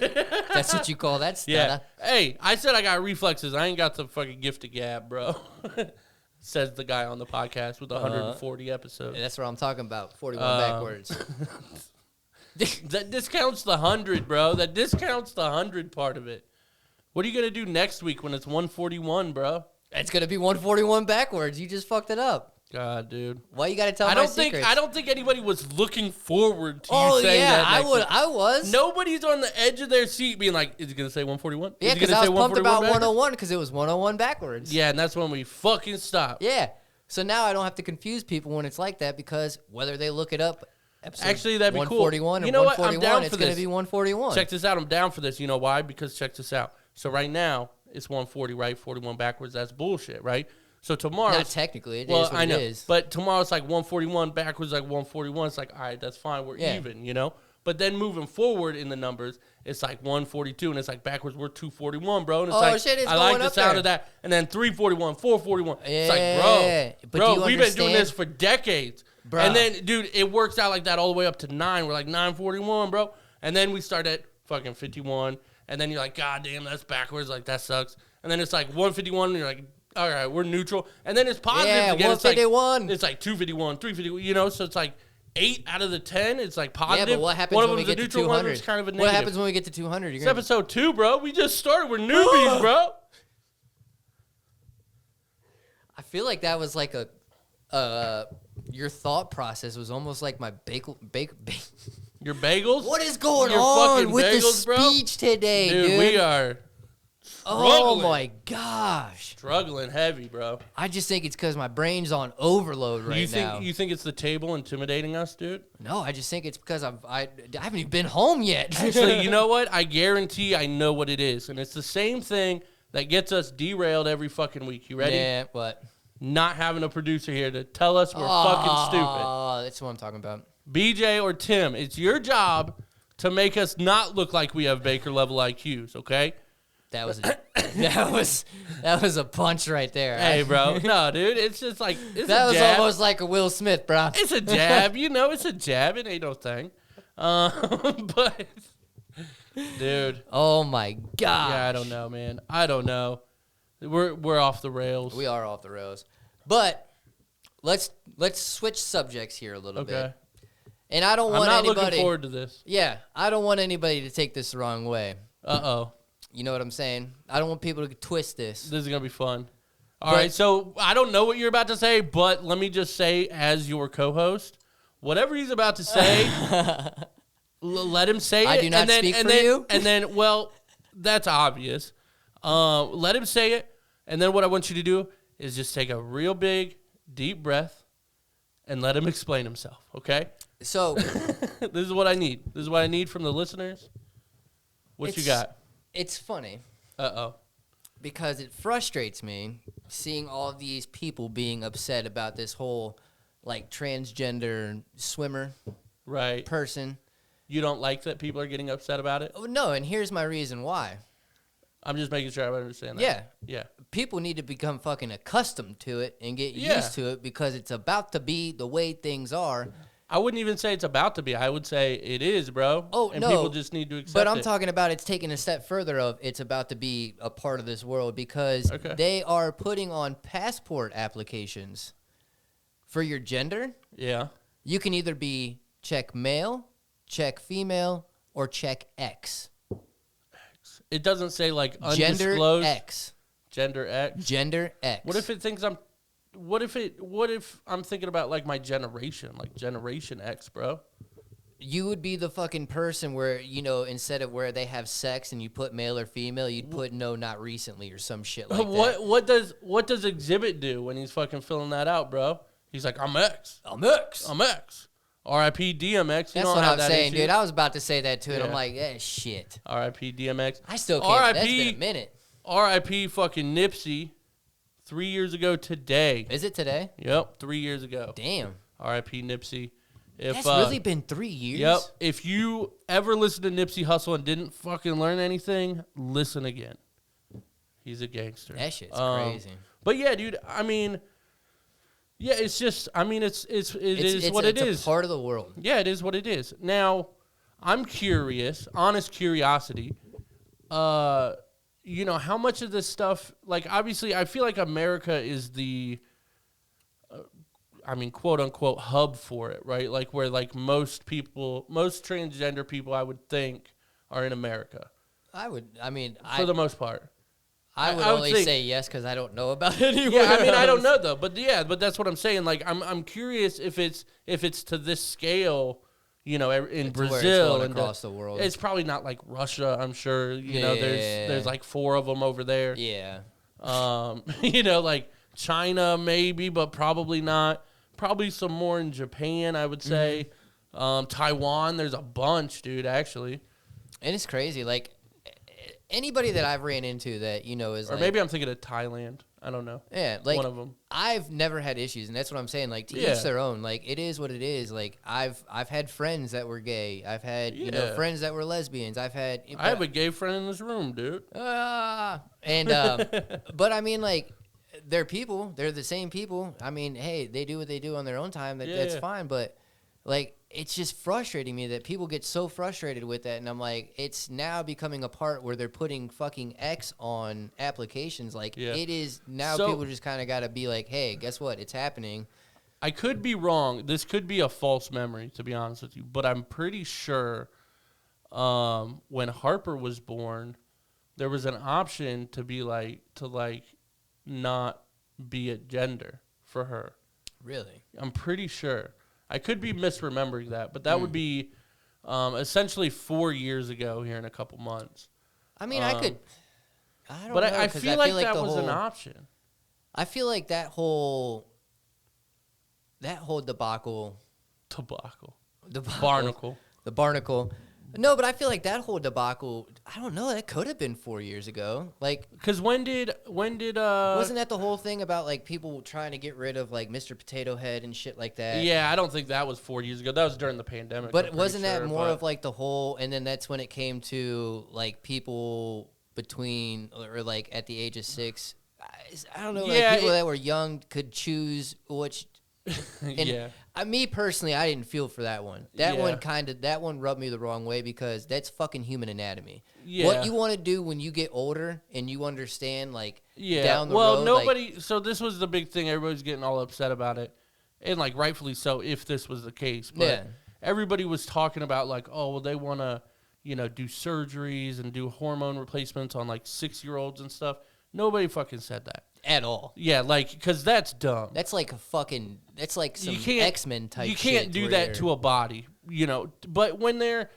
That's what you call that stuff. Yeah. Hey, I said I got reflexes. I ain't got the fucking gift of gab, bro. Says the guy on the podcast with 140 episodes. Yeah, that's what I'm talking about. 41 backwards. That discounts the 100, bro. That discounts the 100 part of it. What are you going to do next week when it's 141, bro? It's going to be 141 backwards. You just fucked it up. God, dude. Why you got to tell my secrets? I don't think anybody was looking forward to you saying that. I was. Nobody's on the edge of their seat being like, is he going to say 141? Yeah, because I was pumped about 101 because it was 101 backwards. Yeah, and that's when we fucking stopped. Yeah. So now I don't have to confuse people when it's like that because whether they look it up, actually, that'd be cool. 141 and 141, it's going to be 141. Check this out. I'm down for this. You know why? Because check this out. So right now, it's 140, right? 41 backwards. That's bullshit, right? So tomorrow, not technically, it is what it is. But tomorrow it's like 141 backwards, like 141. It's like, all right, that's fine, we're even, you know. But then moving forward in the numbers, it's like 142, and it's like backwards, we're 241, bro. And it's like, shit, it's I like the sound of that. And then 341, 441. It's like, bro, we've been doing this for decades. Bro. And then, dude, it works out like that all the way up to 9. We're like 941, bro. And then we start at fucking 51, and then you're like, God damn, that's backwards, like that sucks. And then it's like 151, and you're like, all right, we're neutral. And then it's positive again. 151. It's like 251, 351, you know? So it's like 8 out of the 10, it's like positive. Yeah, but what happens when we get to 200? One of them's kind of a negative. What happens when we get to 200? It's episode 2, bro. We just started. We're newbies, bro. I feel like that was like your thought process was almost like my Your bagels? What is going on with bagels, the speech today, dude? We are Oh my gosh. Struggling heavy, bro. I just think it's because my brain's on overload now. You think it's the table intimidating us, dude? No, I just think it's because I haven't even been home yet. Actually, you know what? I guarantee I know what it is. And it's the same thing that gets us derailed every fucking week. You ready? Yeah, what? Not having a producer here to tell us we're fucking stupid. Oh, that's what I'm talking about. BJ or Tim, it's your job to make us not look like we have Baker level IQs, okay? That was a punch right there. Hey, bro. No, dude. It's just like that was almost like a Will Smith, bro. It's a jab. It's a jab. It ain't no thing. But, dude. Oh my god. Yeah, I don't know, man. I don't know. We're off the rails. We are off the rails. But let's switch subjects here a little bit. And I don't want anybody. I'm not looking forward to this. Yeah, I don't want anybody to take this the wrong way. Uh-oh. You know what I'm saying? I don't want people to twist this. This is going to be fun. All right, so I don't know what you're about to say, but let me just say as your co-host, whatever he's about to say, let him say it. I do not speak for you. And then, well, that's obvious. Let him say it, and then what I want you to do is just take a real big, deep breath and let him explain himself, okay? So this is what I need. This is what I need from the listeners. What you got? It's funny. Uh-oh. Because it frustrates me seeing all these people being upset about this whole, like, transgender swimmer person. You don't like that people are getting upset about it? Oh, no, and here's my reason why. I'm just making sure I understand that. Yeah. Yeah. People need to become fucking accustomed to it and get used to it because it's about to be the way things are. I wouldn't even say it's about to be. I would say it is, bro. Oh, and no. People just need to accept it. But I'm talking about it's taking a step further of it's about to be a part of this world because they are putting on passport applications for your gender. Yeah. You can either be check male, check female, or check X. It doesn't say like Gender undisclosed. X. Gender X. Gender X. What if it thinks I'm... What if I'm thinking about like my generation, like Generation X, bro? You would be the fucking person where, you know, instead of where they have sex and you put male or female, you'd put no, not recently or some shit like that. What does Exhibit do when he's fucking filling that out, bro? He's like, I'm X. I'm X. I'm X. R.I.P. DMX. That's what I'm saying, dude. I was about to say that too, and I'm like, shit. R.I.P. DMX. I still can't. That's been a minute. R.I.P. fucking Nipsey. 3 years ago today. Is it today? Yep, 3 years ago. Damn. R.I.P. Nipsey. That's really been 3 years? Yep. If you ever listened to Nipsey Hussle and didn't fucking learn anything, listen again. He's a gangster. That shit's crazy. But yeah, dude, I mean, yeah, it's just, I mean, it is what it is. It's a part of the world. Yeah, it is what it is. Now, I'm curious, honest curiosity, you know, how much of this stuff, like, obviously, I feel like America is the, I mean, quote unquote, hub for it, right? Like, where, like, most transgender people, I would think, are in America. For the most part. I would only say yes because I don't know about it anywhere. Yeah, I mean, I don't know, though. But, yeah, but that's what I'm saying. Like, I'm curious if it's to this scale, you know, in Brazil and across the world. It's probably not like Russia. I'm sure you know there's like 4 of them over there. Yeah. You know, like China maybe, but probably not. Probably some more in Japan, I would say. Taiwan, there's a bunch, dude. Actually, and it's crazy. Like anybody that I've ran into that you know is, or maybe I'm thinking of Thailand. I don't know. Yeah, like one of them. I've never had issues, and that's what I'm saying. Like to each their own. Like it is what it is. Like I've had friends that were gay. I've had you know friends that were lesbians. I have a gay friend in this room, dude. And but I mean, like they're people. They're the same people. I mean, hey, they do what they do on their own time. That's fine. But like it's just frustrating me that people get so frustrated with that, and I'm like, it's now becoming a part where they're putting fucking X on applications. Like it is now. People just kind of got to be like, hey, guess what? It's happening. I could be wrong. This could be a false memory, to be honest with you. But I'm pretty sure when Harper was born, there was an option to be not be a gender for her. Really? I'm pretty sure. I could be misremembering that, but that would be essentially 4 years ago here in a couple months. I mean, I don't know. But I feel like that was an option. I feel like that whole debacle. The barnacle. No, but I feel like that whole debacle, I don't know, that could have been 4 years ago. Like, because when did wasn't that the whole thing about like people trying to get rid of like Mr. Potato Head and shit like that? Yeah, I don't think that was 4 years ago. That was during the pandemic. But wasn't that more of like the whole, and then that's when it came to like people between or like at the age of 6, I don't know, like people that were young could choose which. And me personally, I didn't feel for that one. That one rubbed me the wrong way because that's fucking human anatomy. Yeah. What you want to do when you get older and you understand, like, down the road. Well, nobody. So this was the big thing. Everybody's getting all upset about it, and like rightfully so, if this was the case. But everybody was talking about like, oh, well, they want to, do surgeries and do hormone replacements on like 6-year-olds and stuff. Nobody fucking said that. At all. Yeah, like, because that's dumb. That's like that's like some X-Men type shit. You can't do that to a body, But when they're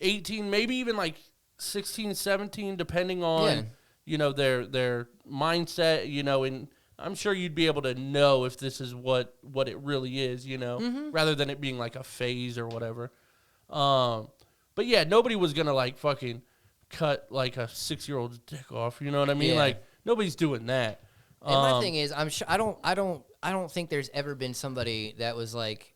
18, maybe even like 16, 17, depending on, their mindset, and I'm sure you'd be able to know if this is what it really is, rather than it being like a phase or whatever. But yeah, nobody was going to like fucking cut like a 6-year-old's dick off, you know what I mean? Yeah. Like, nobody's doing that. And my thing is, I'm sure I don't think there's ever been somebody that was like,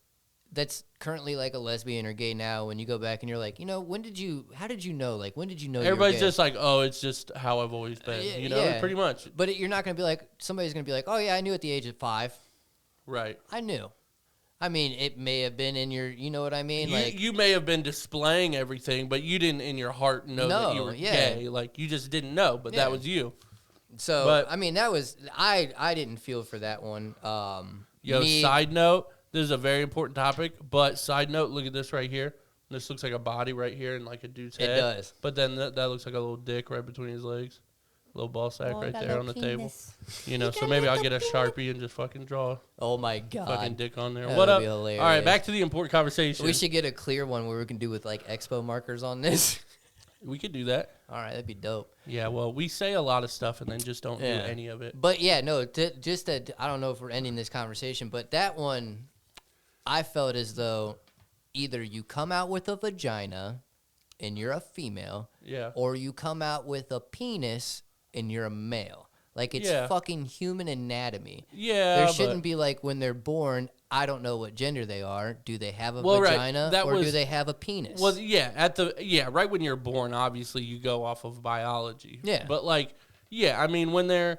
that's currently like a lesbian or gay now. When you go back and you're like, how did you know? Like, when did you know? Everybody's just like, oh, it's just how I've always been, pretty much. But you're not gonna be like, somebody's gonna be like, oh yeah, I knew at the age of 5. Right. I knew. I mean, it may have been in your, you know what I mean? You may have been displaying everything, but you didn't in your heart know that you were gay. Like, you just didn't know, but that was you. So, I mean, that was, I didn't feel for that one. Side note, this is a very important topic, but side note, look at this right here. This looks like a body right here and like a dude's head. It does. But then that looks like a little dick right between his legs. Little ball sack right there on the table. So maybe I'll get a Sharpie and just fucking draw. Oh my God. Fucking dick on there. That what up? Be hilarious. All right, back to the important conversation. We should get a clear one where we can do with like expo markers on this. We could do that. All right, that'd be dope. Yeah, well, we say a lot of stuff and then just don't do any of it. But yeah, no, I don't know if we're ending this conversation, but that one, I felt as though either you come out with a vagina and you're a female, or you come out with a penis and you're a male. Like, it's fucking human anatomy. Yeah, there shouldn't be like when they're born, I don't know what gender they are. Do they have a vagina or do they have a penis? Well, right when you're born, obviously you go off of biology. Yeah. But like, I mean, when they're,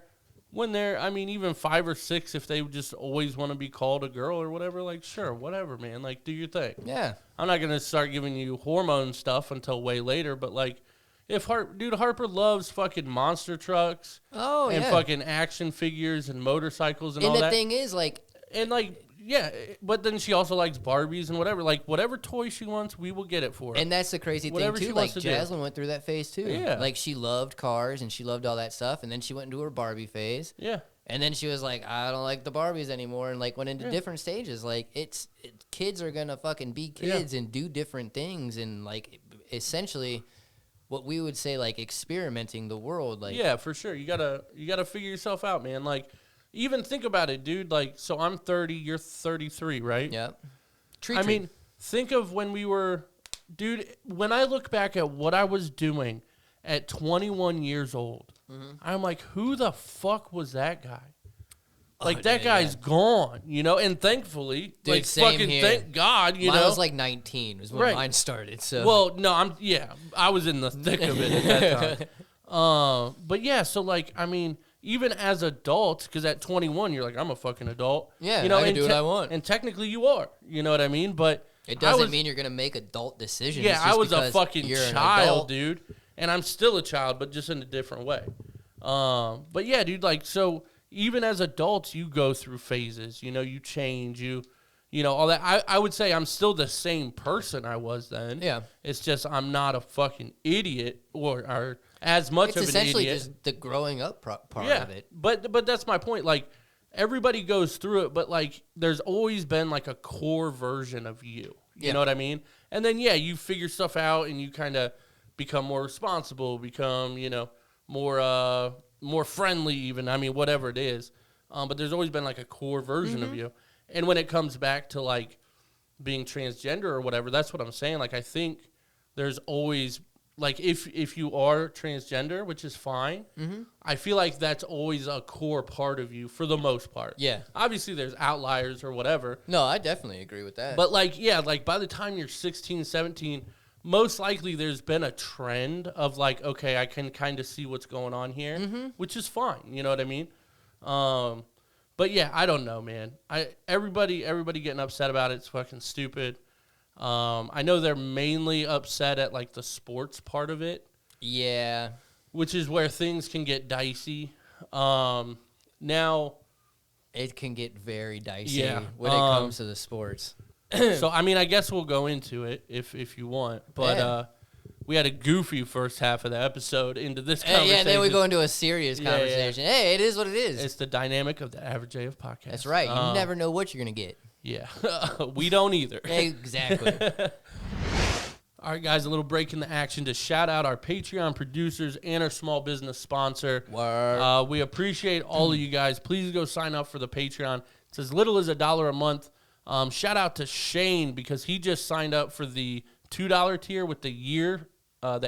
I mean, even 5 or 6, if they just always want to be called a girl or whatever, like, sure, whatever, man. Like, do your thing. Yeah. I'm not going to start giving you hormone stuff until way later, but like, if Harper loves fucking monster trucks and fucking action figures and motorcycles and all that. And the thing is, like... And like... Yeah, but then she also likes Barbies and whatever. Like, whatever toy she wants, we will get it for her. And that's the crazy thing, too. Like, Jaslyn went through that phase, too. Yeah. Like, she loved cars and she loved all that stuff. And then she went into her Barbie phase. Yeah. And then she was like, I don't like the Barbies anymore. And, like, went into different stages. Like, kids are going to fucking be kids and do different things. And, like, essentially... what we would say, like, experimenting the world. Like, yeah, for sure. You gotta figure yourself out, man. Like, even think about it, dude. Like, so I'm 30, you're 33, right? Yeah. I mean, think of when we were, dude, when I look back at what I was doing at 21 years old, I'm like, who the fuck was that guy? Like, that guy's gone, and thankfully, dude, like, fucking here. Thank God, Mine was like 19 was when mine started, so. Well, no, I was in the thick of it at that time. But yeah, so, like, I mean, even as adults, because at 21, you're like, I'm a fucking adult. Yeah, I can do what I want. And technically you are, you know what I mean? But it doesn't mean you're going to make adult decisions. Yeah, I was a fucking child, dude. And I'm still a child, but just in a different way. But yeah, dude, like, so... even as adults, you go through phases. You know, you change, you know, all that. I would say I'm still the same person I was then. Yeah. It's just I'm not a fucking idiot or as much of an idiot. It's essentially just the growing up part of it. But that's my point. Like, everybody goes through it, but, like, there's always been, like, a core version of you. You know what I mean? And then, you figure stuff out and you kind of become more responsible, become, you know, more friendly even. I mean, whatever it is. But there's always been, like, a core version of you. And when it comes back to, like, being transgender or whatever, that's what I'm saying. Like, I think there's always, like, if you are transgender, which is fine, I feel like that's always a core part of you for the most part. Yeah. Obviously, there's outliers or whatever. No, I definitely agree with that. But, like, like, by the time you're 16, 17, most likely there's been a trend of, like, okay, I can kind of see what's going on here, which is fine. You know what I mean? But, I don't know, man. Everybody getting upset about it's fucking stupid. I know they're mainly upset at, like, the sports part of it. Yeah. Which is where things can get dicey. Now, it can get very dicey when it comes to the sports. So, I mean, I guess we'll go into it if you want. But we had a goofy first half of the episode into this conversation. Yeah, then we go into a serious conversation. Yeah. Hey, it is what it is. It's the dynamic of the Average AF podcast. That's right. You never know what you're going to get. Yeah. We don't either. Exactly. All right, guys, a little break in the action to shout out our Patreon producers and our small business sponsor. Word. We appreciate all of you guys. Please go sign up for the Patreon. It's as little as $1 a month. Shout out to Shane because he just signed up for the $2 tier with the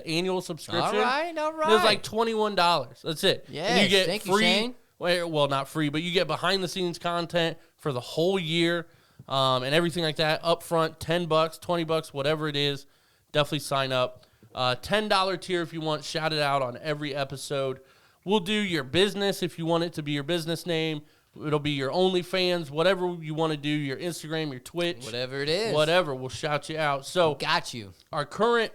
annual subscription. All right. It was like $21. That's it. Yeah, and you get thank free. You, Shane. Well, not free, but you get behind-the-scenes content for the whole year and everything like that. Up front, $10, $20, whatever it is. Definitely sign up. $10 tier if you want. Shout it out on every episode. We'll do your business if you want it to be your business name. It'll be your OnlyFans, whatever you want to do, your Instagram, your Twitch. Whatever it is. Whatever. We'll shout you out. So, got you. Our current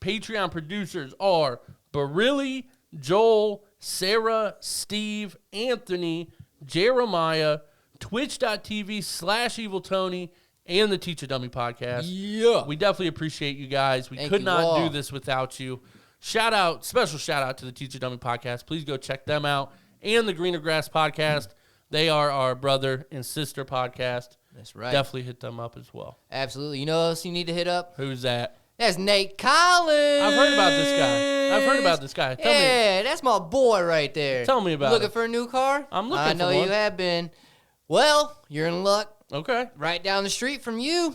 Patreon producers are Barili, Joel, Sarah, Steve, Anthony, Jeremiah, Twitch.tv/EvilTony, and the Teach a Dummy podcast. Yeah. We definitely appreciate you guys. We could not do this without you. Special shout out to the Teach a Dummy podcast. Please go check them out. And the Greener Grass podcast. They are our brother and sister podcast. That's right. Definitely hit them up as well. Absolutely. You know what else you need to hit up? Who's that? That's Nate Collins. I've heard about this guy. Tell me. That's my boy right there. Tell me about it. Looking for a new car? I'm looking for one. I know you have been. Well, you're in luck. Okay. Right down the street from you.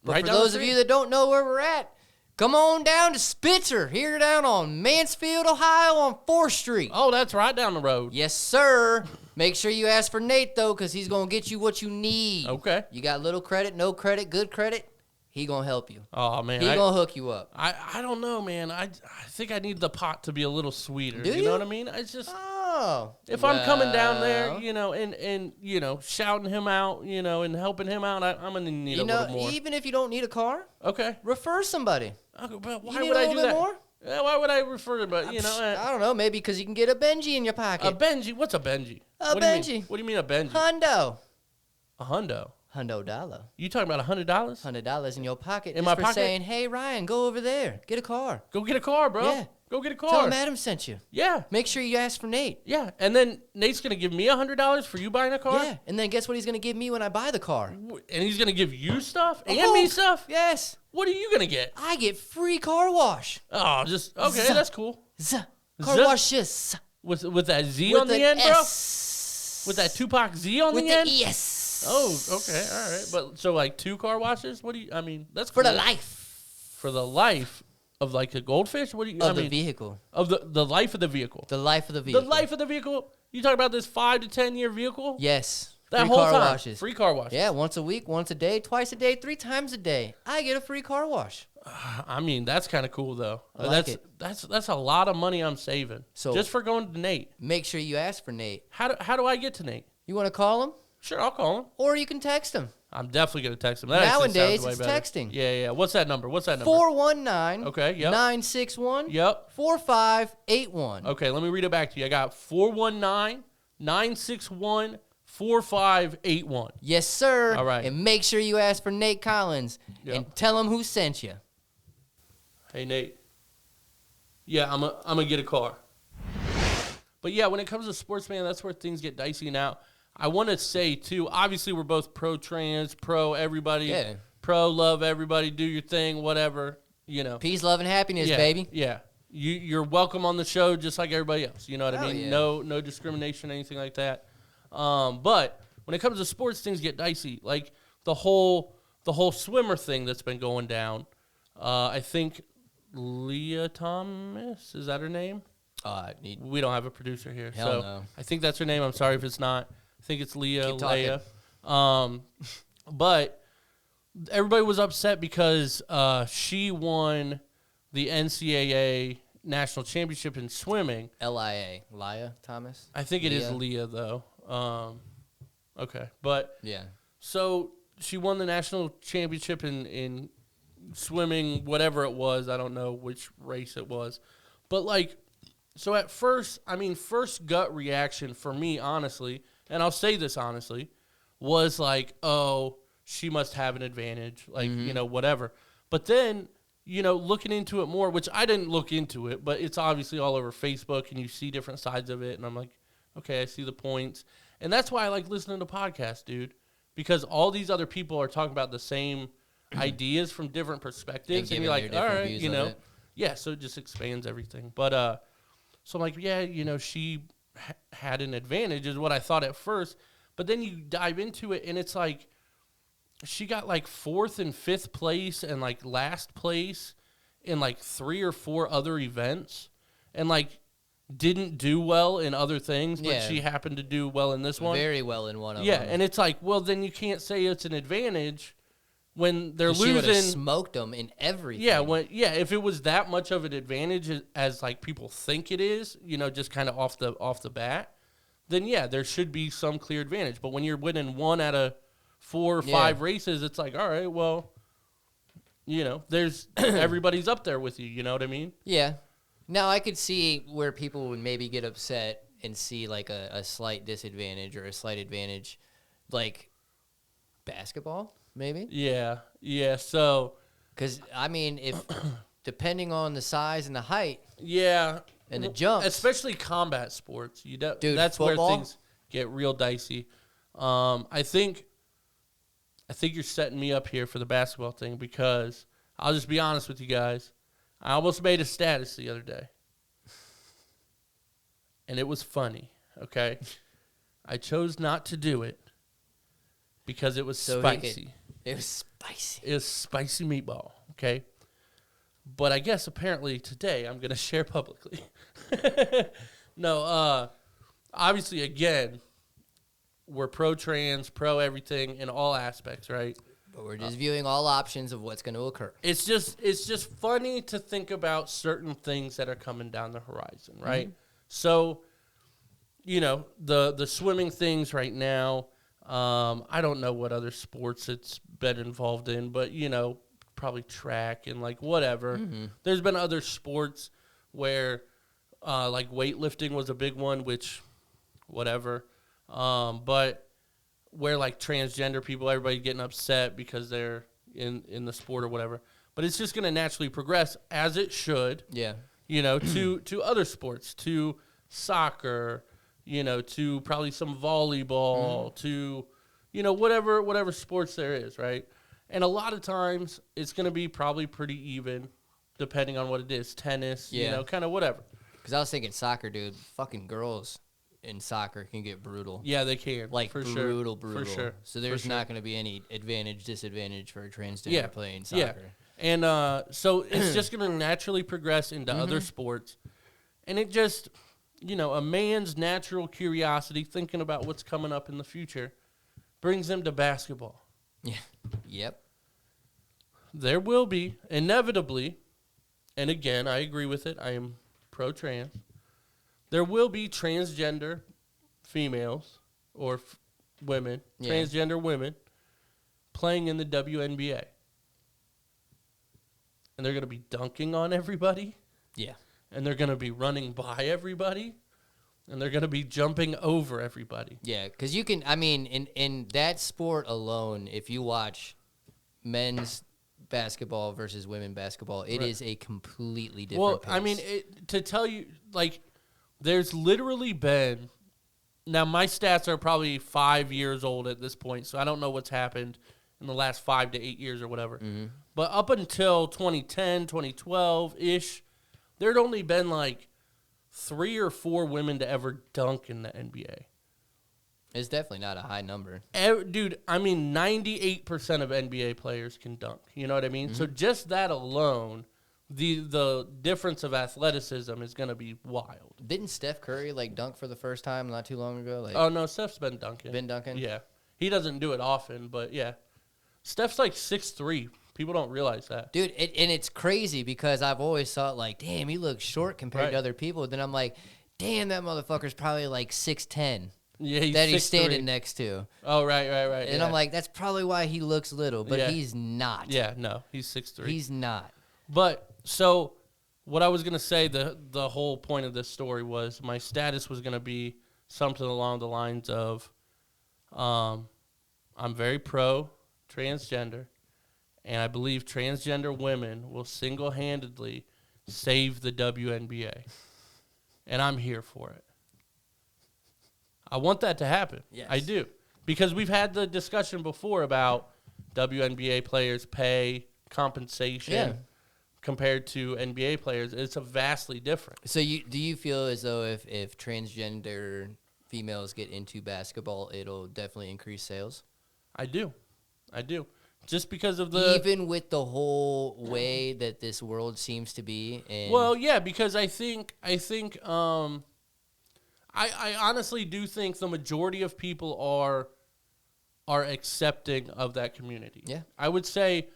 But right for those of you that don't know where we're at, come on down to Spitzer, here down on Mansfield, Ohio on 4th Street. Oh, that's right down the road. Yes, sir. Make sure you ask for Nate, though, because he's going to get you what you need. Okay. You got little credit, no credit, good credit, he going to help you. Oh, man. He going to hook you up. I don't know, man. I think I need the pot to be a little sweeter. Do you? You know what I mean? It's just... If I'm coming down there, you know, and you know, shouting him out, you know, and helping him out, I'm going to need a little more. Even if you don't need a car, okay, refer somebody. Okay, but why would I do that? More? Yeah, why would I refer to, but you know, I don't know, maybe because you can get a Benji in your pocket. A Benji? What's a Benji? Benji. What do you mean a Benji? Hundo. A hundo? $100. You talking about $100? $100 in your pocket. In my pocket? Saying, hey, Ryan, go over there. Get a car. Go get a car, bro. Yeah. Go get a car. Tell him Adam sent you. Yeah. Make sure you ask for Nate. Yeah. And then Nate's going to give me $100 for you buying a car? Yeah. And then guess what he's going to give me when I buy the car? And he's going to give you stuff? And me stuff? Yes. What are you going to get? I get free car wash. Oh, just, okay, that's cool. Car washes. With that Z on the end, bro? With that Tupac Z on the end? With the ES. Oh, okay, all right. But so like 2 car washes? What do you? I mean, that's cool. For the life. For the life of like a goldfish? What do you? Of the vehicle. Of the life of the vehicle. The life of the vehicle. The life of the vehicle. You talking about this 5 to 10 year vehicle? Yes. That free whole car time. Washes. Free car washes. Yeah, once a week, once a day, twice a day, 3 times a day. I get a free car wash. I mean, that's kind of cool though. I like it. That's a lot of money I'm saving. So just for going to Nate. Make sure you ask for Nate. How do I get to Nate? You want to call him? Sure, I'll call him. Or you can text him. I'm definitely going to text him. Nowadays, it's texting. Yeah. What's that number? 419. Okay, yep. 961. Yep. 4581. Okay, let me read it back to you. I got 419 961-4581. Yes, sir. All right. And make sure you ask for Nate Collins and tell him who sent you. Hey, Nate. Yeah, I'm gonna get a car. But yeah, when it comes to sports, man, that's where things get dicey now. I want to say, too, obviously we're both pro-trans, pro-everybody. Yeah. Pro-love everybody, do your thing, whatever, you know. Peace, love, and happiness, baby. Yeah. You're welcome on the show just like everybody else. You know what I mean? Yeah. No discrimination, anything like that. But when it comes to sports, things get dicey. Like the whole swimmer thing that's been going down. I think Leah Thomas, is that her name? We don't have a producer here. Hell no. I think that's her name. I'm sorry if it's not. I think it's Leah. But everybody was upset because she won the NCAA national championship in swimming. Leah Thomas? I think it is Leah, though. Okay. But, yeah. So she won the national championship in swimming, whatever it was. I don't know which race it was. But, like, so at first, first gut reaction for me, honestly, and I'll say this honestly, was like, oh, she must have an advantage, like, whatever. But then, looking into it more, which I didn't look into it, but it's obviously all over Facebook, and you see different sides of it, and I'm like, okay, I see the points. And that's why I like listening to podcasts, dude, because all these other people are talking about the same ideas from different perspectives, and you're like, all right, yeah, so it just expands everything. But, so I'm like, yeah, she had an advantage is what I thought at first. But then you dive into it, and it's like she got like 4th and 5th place and like last place in like 3 or 4 other events, and like didn't do well in other things, but she happened to do well in this one. Very well in one of them. Yeah, and it's like, well, then you can't say it's an advantage when they're losing. She would have smoked them in everything. Yeah, if it was that much of an advantage as like people think it is, just kind of off the bat, then yeah, there should be some clear advantage. But when you're winning 1 out of 4 or 5 races, it's like, all right, well, there's everybody's up there with you. You know what I mean? Yeah. Now I could see where people would maybe get upset and see like a slight disadvantage or a slight advantage, like basketball. Maybe? Yeah. So, because if depending on the size and the height, and the jumps, especially combat sports, dude, that's football? where things get real dicey. I think you're setting me up here for the basketball thing, because I'll just be honest with you guys. I almost made a status the other day, and it was funny. Okay, I chose not to do it because it was spicy. It was spicy. It was spicy meatball, okay? But I guess apparently today I'm going to share publicly. No, obviously, again, we're pro-trans, pro-everything in all aspects, right? But we're just viewing all options of what's going to occur. It's just funny to think about certain things that are coming down the horizon, right? Mm-hmm. So, the swimming things right now, I don't know what other sports it's been involved in, but, probably track and, like, whatever. Mm-hmm. There's been other sports where, like, weightlifting was a big one, which, whatever. But where, like, transgender people, everybody getting upset because they're in the sport or whatever. But it's just going to naturally progress, as it should. Yeah. To other sports, to soccer, to probably some volleyball, to, whatever sports there is, right? And a lot of times it's going to be probably pretty even, depending on what it is. Tennis, kind of whatever. Because I was thinking soccer, dude. Fucking girls in soccer can get brutal. Yeah, they can. Like, for brutal. For sure. So there's not going to be any advantage, disadvantage for a transgender playing soccer. Yeah. And so it's just going to naturally progress into other sports. And it just, a man's natural curiosity, thinking about what's coming up in the future, brings them to basketball. Yeah. Yep. There will be, inevitably, and again, I agree with it, I am pro-trans, there will be transgender females or women, transgender women, playing in the WNBA. And they're going to be dunking on everybody. Yeah. And they're going to be running by everybody. And they're going to be jumping over everybody. Yeah, because you can, I mean, in that sport alone, if you watch men's basketball versus women basketball, it is a completely different pace. I mean, to tell you, like, there's literally been, now my stats are probably 5 years old at this point, so I don't know what's happened in the last 5 to 8 years or whatever. Mm-hmm. But up until 2010, 2012-ish, there'd only been, like, 3 or 4 women to ever dunk in the NBA. It's definitely not a high number. Dude, I mean, 98% of NBA players can dunk. You know what I mean? Mm-hmm. So just that alone, the difference of athleticism is going to be wild. Didn't Steph Curry, like, dunk for the first time not too long ago? Like, oh, no, Steph's been dunking. Been dunking? Yeah. He doesn't do it often, but yeah. Steph's like 6'3". People don't realize that. Dude, and it's crazy because I've always thought, like, damn, he looks short compared to other people. Then I'm like, damn, that motherfucker's probably like 6'10". Yeah, he's standing next to. Oh, right. And I'm like, that's probably why he looks little, but he's not. Yeah, no, he's 6'3". He's not. But, so, what I was going to say, the whole point of this story was my status was going to be something along the lines of, I'm very pro-transgender. And I believe transgender women will single-handedly save the WNBA. And I'm here for it. I want that to happen. Yes. I do. Because we've had the discussion before about WNBA players' pay, compensation, compared to NBA players. It's a vastly different. So do you feel as though if transgender females get into basketball, it'll definitely increase sales? I do. Just because of even with the whole way that this world seems to be. Well, yeah, because I think I honestly do think the majority of people are accepting of that community. Yeah, I would say.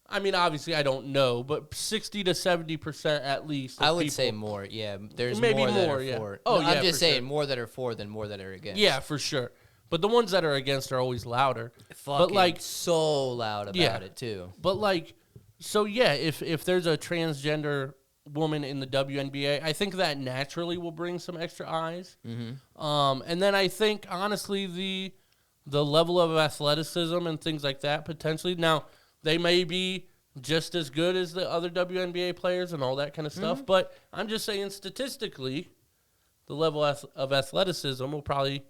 I mean, obviously, I don't know, but 60 to 70% at least. I would say more. Yeah, there's maybe more that are yeah. for. Oh, no, I'm just saying more that are for than more that are against. Yeah, for sure. But the ones that are against are always louder. Fucking but like so loud about it too. But like, so yeah, if there's a transgender woman in the WNBA, I think that naturally will bring some extra eyes. Mm-hmm. And then I think honestly the level of athleticism and things like that potentially. Now they may be just as good as the other WNBA players and all that kind of stuff. Mm-hmm. But I'm just saying statistically, the level of athleticism will probably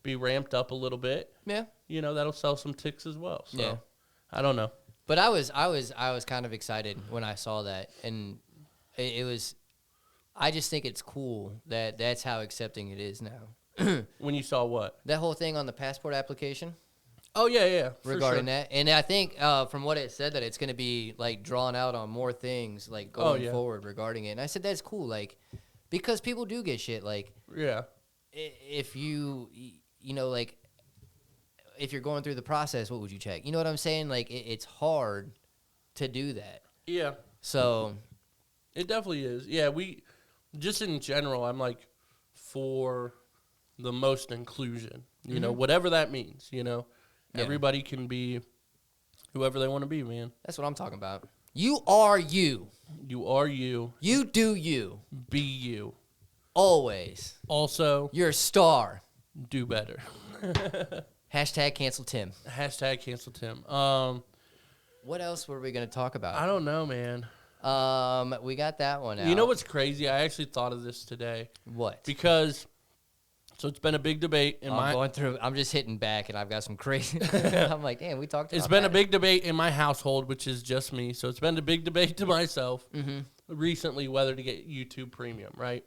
be ramped up a little bit. Yeah. You know, that'll sell some ticks as well. So, yeah. I don't know. But I was kind of excited when I saw that. And it was, I just think it's cool that that's how accepting it is now. When you saw what? That whole thing on the passport application. Oh, yeah. Regarding that. And I think from what it said that it's going to be, like, drawn out on more things, like, going forward regarding it. And I said, that's cool. Like, because people do get shit. Like, yeah. If you know, like, if you're going through the process, what would you check? You know what I'm saying? Like, it's hard to do that. Yeah. So. It definitely is. Yeah, just in general, I'm, like, for the most inclusion. You know, whatever that means, you know. Yeah. Everybody can be whoever they want to be, man. That's what I'm talking about. You are you. You are you. You do you. Be you. Always. Also. You're a star. Do better. Hashtag cancel Tim. Hashtag cancel Tim. What else were we going to talk about? I don't know, man. We got that one out. You know what's crazy? I actually thought of this today. What? Because, so it's been a big debate in I'm just hitting back, and I've got some crazy. I'm like, damn, we talked about It's been a big debate in my household, which is just me. So it's been a big debate to myself recently whether to get YouTube Premium, right?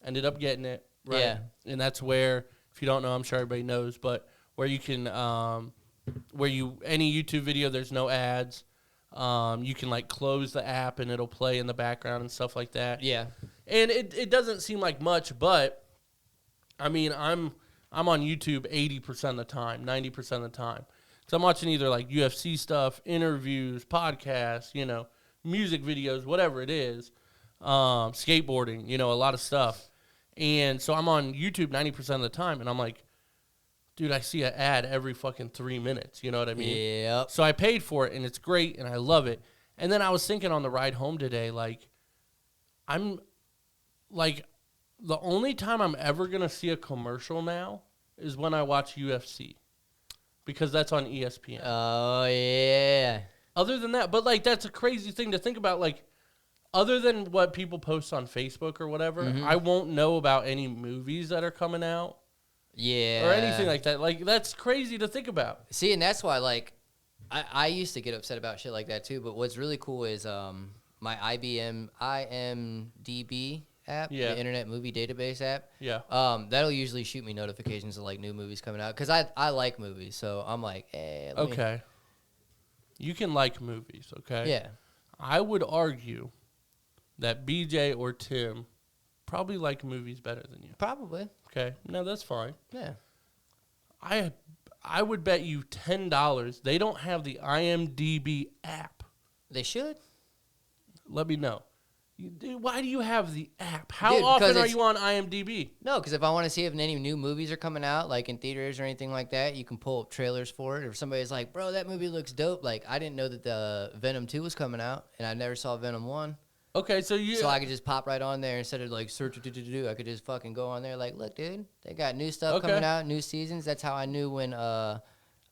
Ended up getting it, right? Yeah. And that's where, if you don't know, I'm sure everybody knows, but where you can, any YouTube video, there's no ads. You can, like, close the app and it'll play in the background and stuff like that. Yeah. And it doesn't seem like much, but, I mean, I'm on YouTube 80% of the time, 90% of the time. So I'm watching either, like, UFC stuff, interviews, podcasts, you know, music videos, whatever it is, skateboarding, you know, a lot of stuff. And so I'm on YouTube 90% of the time, and I'm like, dude, I see an ad every fucking 3 minutes. You know what I mean? Yep. So I paid for it, and it's great, and I love it. And then I was thinking on the ride home today, like, I'm, like, the only time I'm ever going to see a commercial now is when I watch UFC. Because that's on ESPN. Oh, yeah. Other than that, but, like, that's a crazy thing to think about. Like, other than what people post on Facebook or whatever, I won't know about any movies that are coming out. Yeah. Or anything like that. Like, that's crazy to think about. See, and that's why, like, I used to get upset about shit like that, too. But what's really cool is my IMDb app, the Internet Movie Database app. Yeah. That'll usually shoot me notifications of, like, new movies coming out. Because I like movies, so I'm like, hey. Okay. You can like movies, okay? Yeah. I would argue that BJ or Tim probably like movies better than you. Probably. Okay. No, that's fine. Yeah. I would bet you $10 they don't have the IMDb app. They should. Let me know. Why do you have the app? How often are you on IMDb? No, because if I want to see if any new movies are coming out, like in theaters or anything like that, you can pull up trailers for it. Or if somebody's like, bro, that movie looks dope. Like, I didn't know that the Venom 2 was coming out, and I never saw Venom 1. Okay, so I could just pop right on there instead of, like, search. I could just fucking go on there like, look, dude, they got new stuff coming out, new seasons. That's how I knew when, oh,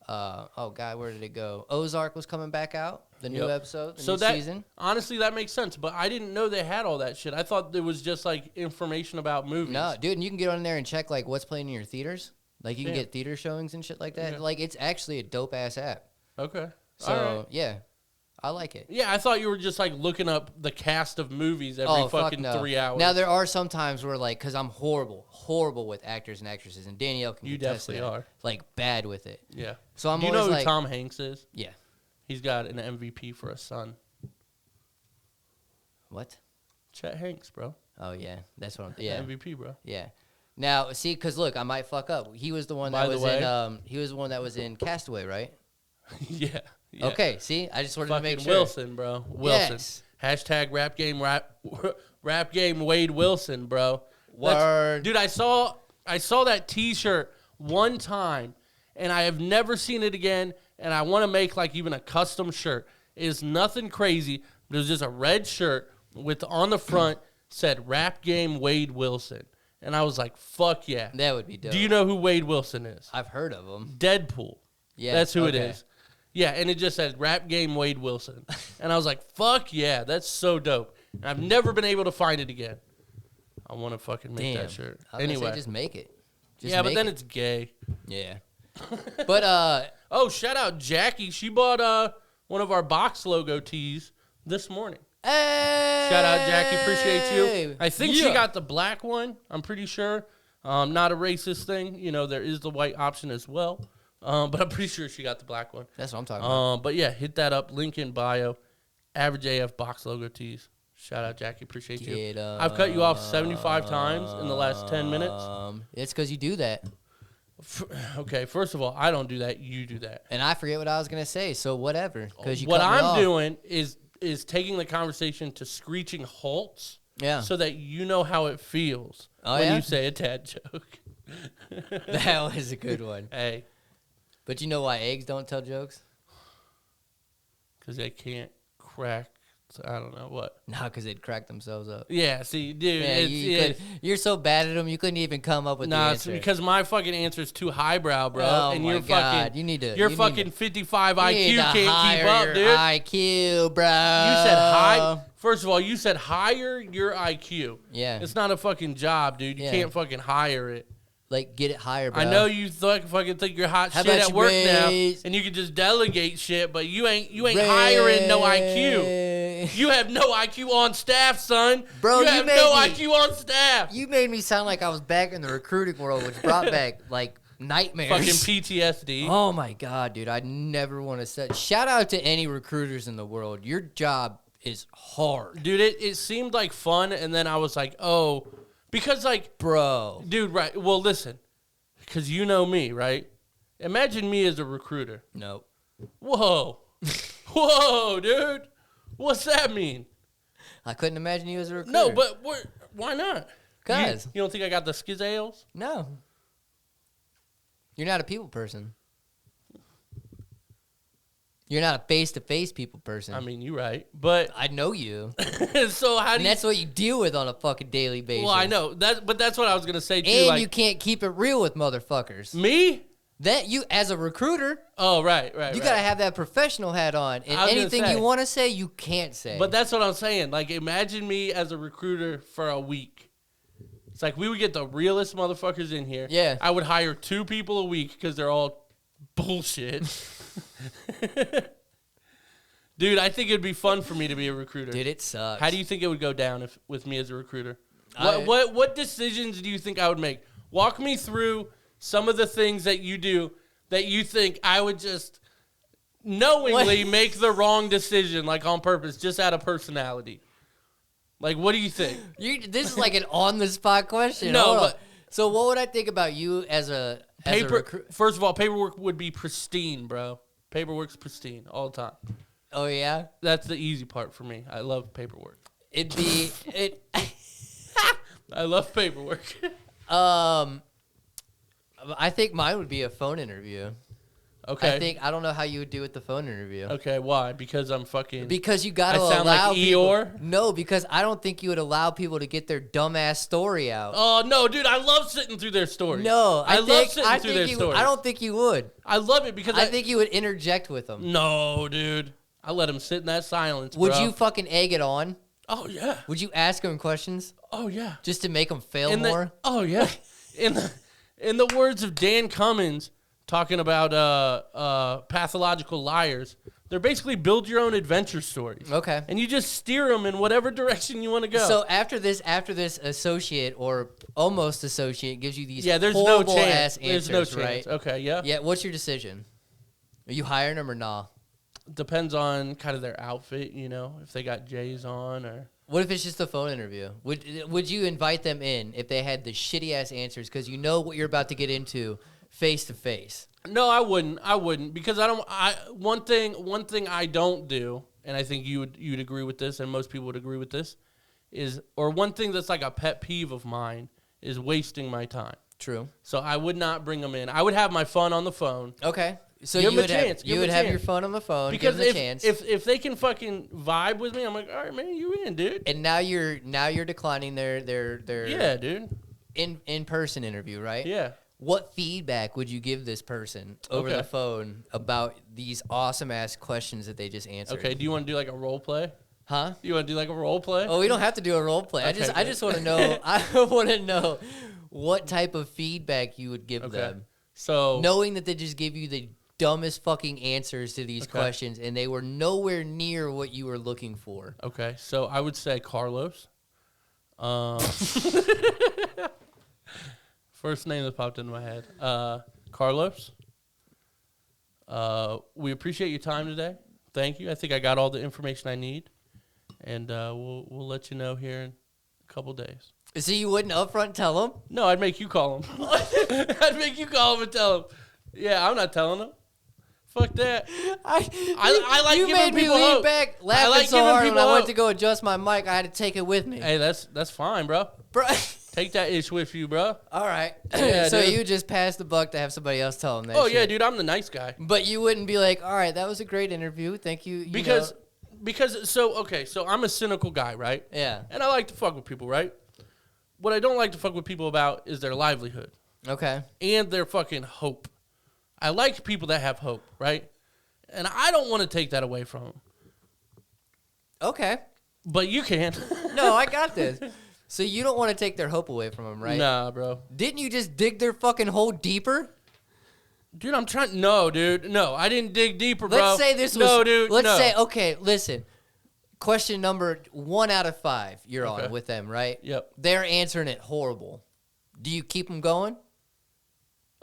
God, where did it go? Ozark was coming back out. The new episode, new season. Honestly, that makes sense, but I didn't know they had all that shit. I thought it was just, like, information about movies. No, dude, and you can get on there and check, like, what's playing in your theaters. Like, you can get theater showings and shit like that. Yeah. Like, it's actually a dope-ass app. Okay. So, yeah, I like it. Yeah, I thought you were just, like, looking up the cast of movies every fucking 3 hours. Now, there are some times where, like, because I'm horrible with actors and actresses, and Danielle can contest that. You definitely are. Like, bad with it. Yeah. So I'm Do you always know who like, Tom Hanks is? Yeah. He's got an MVP for a son. What? Chet Hanks, bro. Oh, yeah. That's what I'm... Yeah. MVP, bro. Yeah. Now, see, because, look, I might fuck up. He was the one that was in Castaway, right? Yeah. Okay, see? I just wanted to make sure. Wilson, bro. Wilson. Yes. Hashtag rap game Wade Wilson, bro. Word. Dude, I saw that T-shirt one time, and I have never seen it again. And I want to make, like, even a custom shirt. It is nothing crazy. But it was just a red shirt with, on the front, said Rap Game Wade Wilson. And I was like, fuck yeah. That would be dope. Do you know who Wade Wilson is? I've heard of him. Deadpool. Yeah. That's who it is. Yeah, and it just said Rap Game Wade Wilson. And I was like, fuck yeah, that's so dope. And I've never been able to find it again. I want to fucking make that shirt. Anyway. Just make it. But then it's gay. Yeah. But, oh, shout out Jackie. She bought one of our box logo tees this morning. Hey! Shout out Jackie. Appreciate you. I think she got the black one. I'm pretty sure. Not a racist thing. You know, there is the white option as well. But I'm pretty sure she got the black one. That's what I'm talking about. But yeah, hit that up. Link in bio. Average AF box logo tees. Shout out Jackie. Appreciate you. I've cut you off 75 times in the last 10 minutes. It's because you do that. Okay, first of all, I don't do that. You do that. And I forget what I was going to say, so whatever. What I'm doing is taking the conversation to screeching halts so that you know how it feels when you say a dad joke. That was a good one. Hey. But you know why eggs don't tell jokes? Because they can't crack. I don't know what. No, because they'd crack themselves up. Yeah, see, dude. You're so bad at them, you couldn't even come up with the answer. It's because my fucking answer is too highbrow, bro. Oh, and my God. Your fucking 55 IQ can't keep up, dude. IQ, bro. You said high. First of all, you said hire your IQ. Yeah. It's not a fucking job, dude. You can't fucking hire it. Like, get it higher, bro. I know you fucking think you're hot shit at work now, and you can just delegate shit, but you ain't hiring no IQ. You have no IQ on staff, son. Bro, you have no IQ on staff. You made me sound like I was back in the recruiting world, which brought back, like, nightmares. Fucking PTSD. Oh, my God, dude. I never want to say. Shout out to any recruiters in the world. Your job is hard. Dude, it seemed like fun, and then I was like, oh... Because, like... Bro. Dude, right. Well, listen. Because you know me, right? Imagine me as a recruiter. Nope. Whoa. Whoa, dude. What's that mean? I couldn't imagine you as a recruiter. No, but why not? Because. You don't think I got the schizzales? No. You're not a people person. You're not a face-to-face people person. I mean, you're right, but I know you. So how do you? That's what you deal with on a fucking daily basis. Well, I know that, but that's what I was gonna say too. And like, you can't keep it real with motherfuckers. Me? That you as a recruiter. Oh, right. You gotta have that professional hat on, and anything you want to say, you can't say. But that's what I'm saying. Like, imagine me as a recruiter for a week. It's like we would get the realest motherfuckers in here. Yeah. I would hire 2 people a week because they're all bullshit. Dude, I think it'd be fun for me to be a recruiter. Dude, it sucks. How do you think it would go down with me as a recruiter? What decisions do you think I would make? Walk me through some of the things that you do that you think I would just knowingly make the wrong decision, like on purpose, just out of personality. Like, what do you think? This is like an on-the-spot question. No, so what would I think about you as a recruiter? First of all, paperwork would be pristine, bro. Paperwork's pristine all the time. Oh, yeah? That's the easy part for me. I love paperwork. I love paperwork. I think mine would be a phone interview. Okay. I don't know how you would do with the phone interview. Okay, why? Because I'm fucking... Because you got to allow sound like people... Eeyore? No, because I don't think you would allow people to get their dumbass story out. Oh, no, dude, I love sitting through their stories. No, I love sitting through their stories. I don't think you would. I love it because I think you would interject with them. No, dude. I let them sit in that silence, Would bro. you fucking egg it on? Oh, yeah. Would you ask them questions? Oh, yeah. Just to make them fail more? Oh, yeah. In the words of Dan Cummins, talking about pathological liars, they're basically build your own adventure stories. Okay. And you just steer them in whatever direction you want to go. So after this associate or almost associate gives you these there's horrible no ass chance. answers, There's no right? chance. Okay, yeah. Yeah, what's your decision? Are you hiring them or nah? Depends on kind of their outfit, if they got J's on or... What if it's just a phone interview? Would you invite them in if they had the shitty ass answers because you know what you're about to get into face to face? No, I wouldn't because one thing I don't do, and I think you'd agree with this, and most people would agree with this, or one thing that's like a pet peeve of mine is wasting my time. True. So I would not bring them in. I would have my fun on the phone. Okay. So you would have your phone on the phone. Because give them a chance. if they can fucking vibe with me, I'm like, all right, man, you in, dude. And now you're declining their yeah, dude. In person interview, right? Yeah. What feedback would you give this person over the phone about these awesome ass questions that they just answered? Okay. Do you want to do like a role play? Huh? Do you want to do like a role play? Oh, we don't have to do a role play. Okay, I just want to know. I want to know what type of feedback you would give them. So knowing that they just gave you the dumbest fucking answers to these questions and they were nowhere near what you were looking for. Okay, so I would say Carlos. First name that popped into my head. Carlos. We appreciate your time today. Thank you. I think I got all the information I need. And we'll let you know here in a couple days. So you wouldn't upfront tell them? No, I'd make you call them. I'd make you call them and tell them. Yeah, I'm not telling them. Fuck that. I like you giving made me people lean hope. back I laughing like so hard when I went hope. to go adjust my mic. I had to take it with me. Hey, that's fine, bro. Take that ish with you, bro. All right. Yeah, so dude. you just passed the buck to have somebody else tell them that Oh, shit. yeah, dude, I'm the nice guy. But you wouldn't be like, all right, that was a great interview. Thank you. Because so I'm a cynical guy, right? Yeah. And I like to fuck with people, right? What I don't like to fuck with people about is their livelihood. Okay. And their fucking hope. I like people that have hope, right? And I don't want to take that away from them. Okay. But you can. No, I got this. So you don't want to take their hope away from them, right? Nah, bro. Didn't you just dig their fucking hole deeper? Dude, I'm trying. No, dude. No, I didn't dig deeper, bro. Let's say this was. No, dude. Let's no. say, okay, listen. Question number 1 out of 5 you're on with them, right? Yep. They're answering it horrible. Do you keep them going?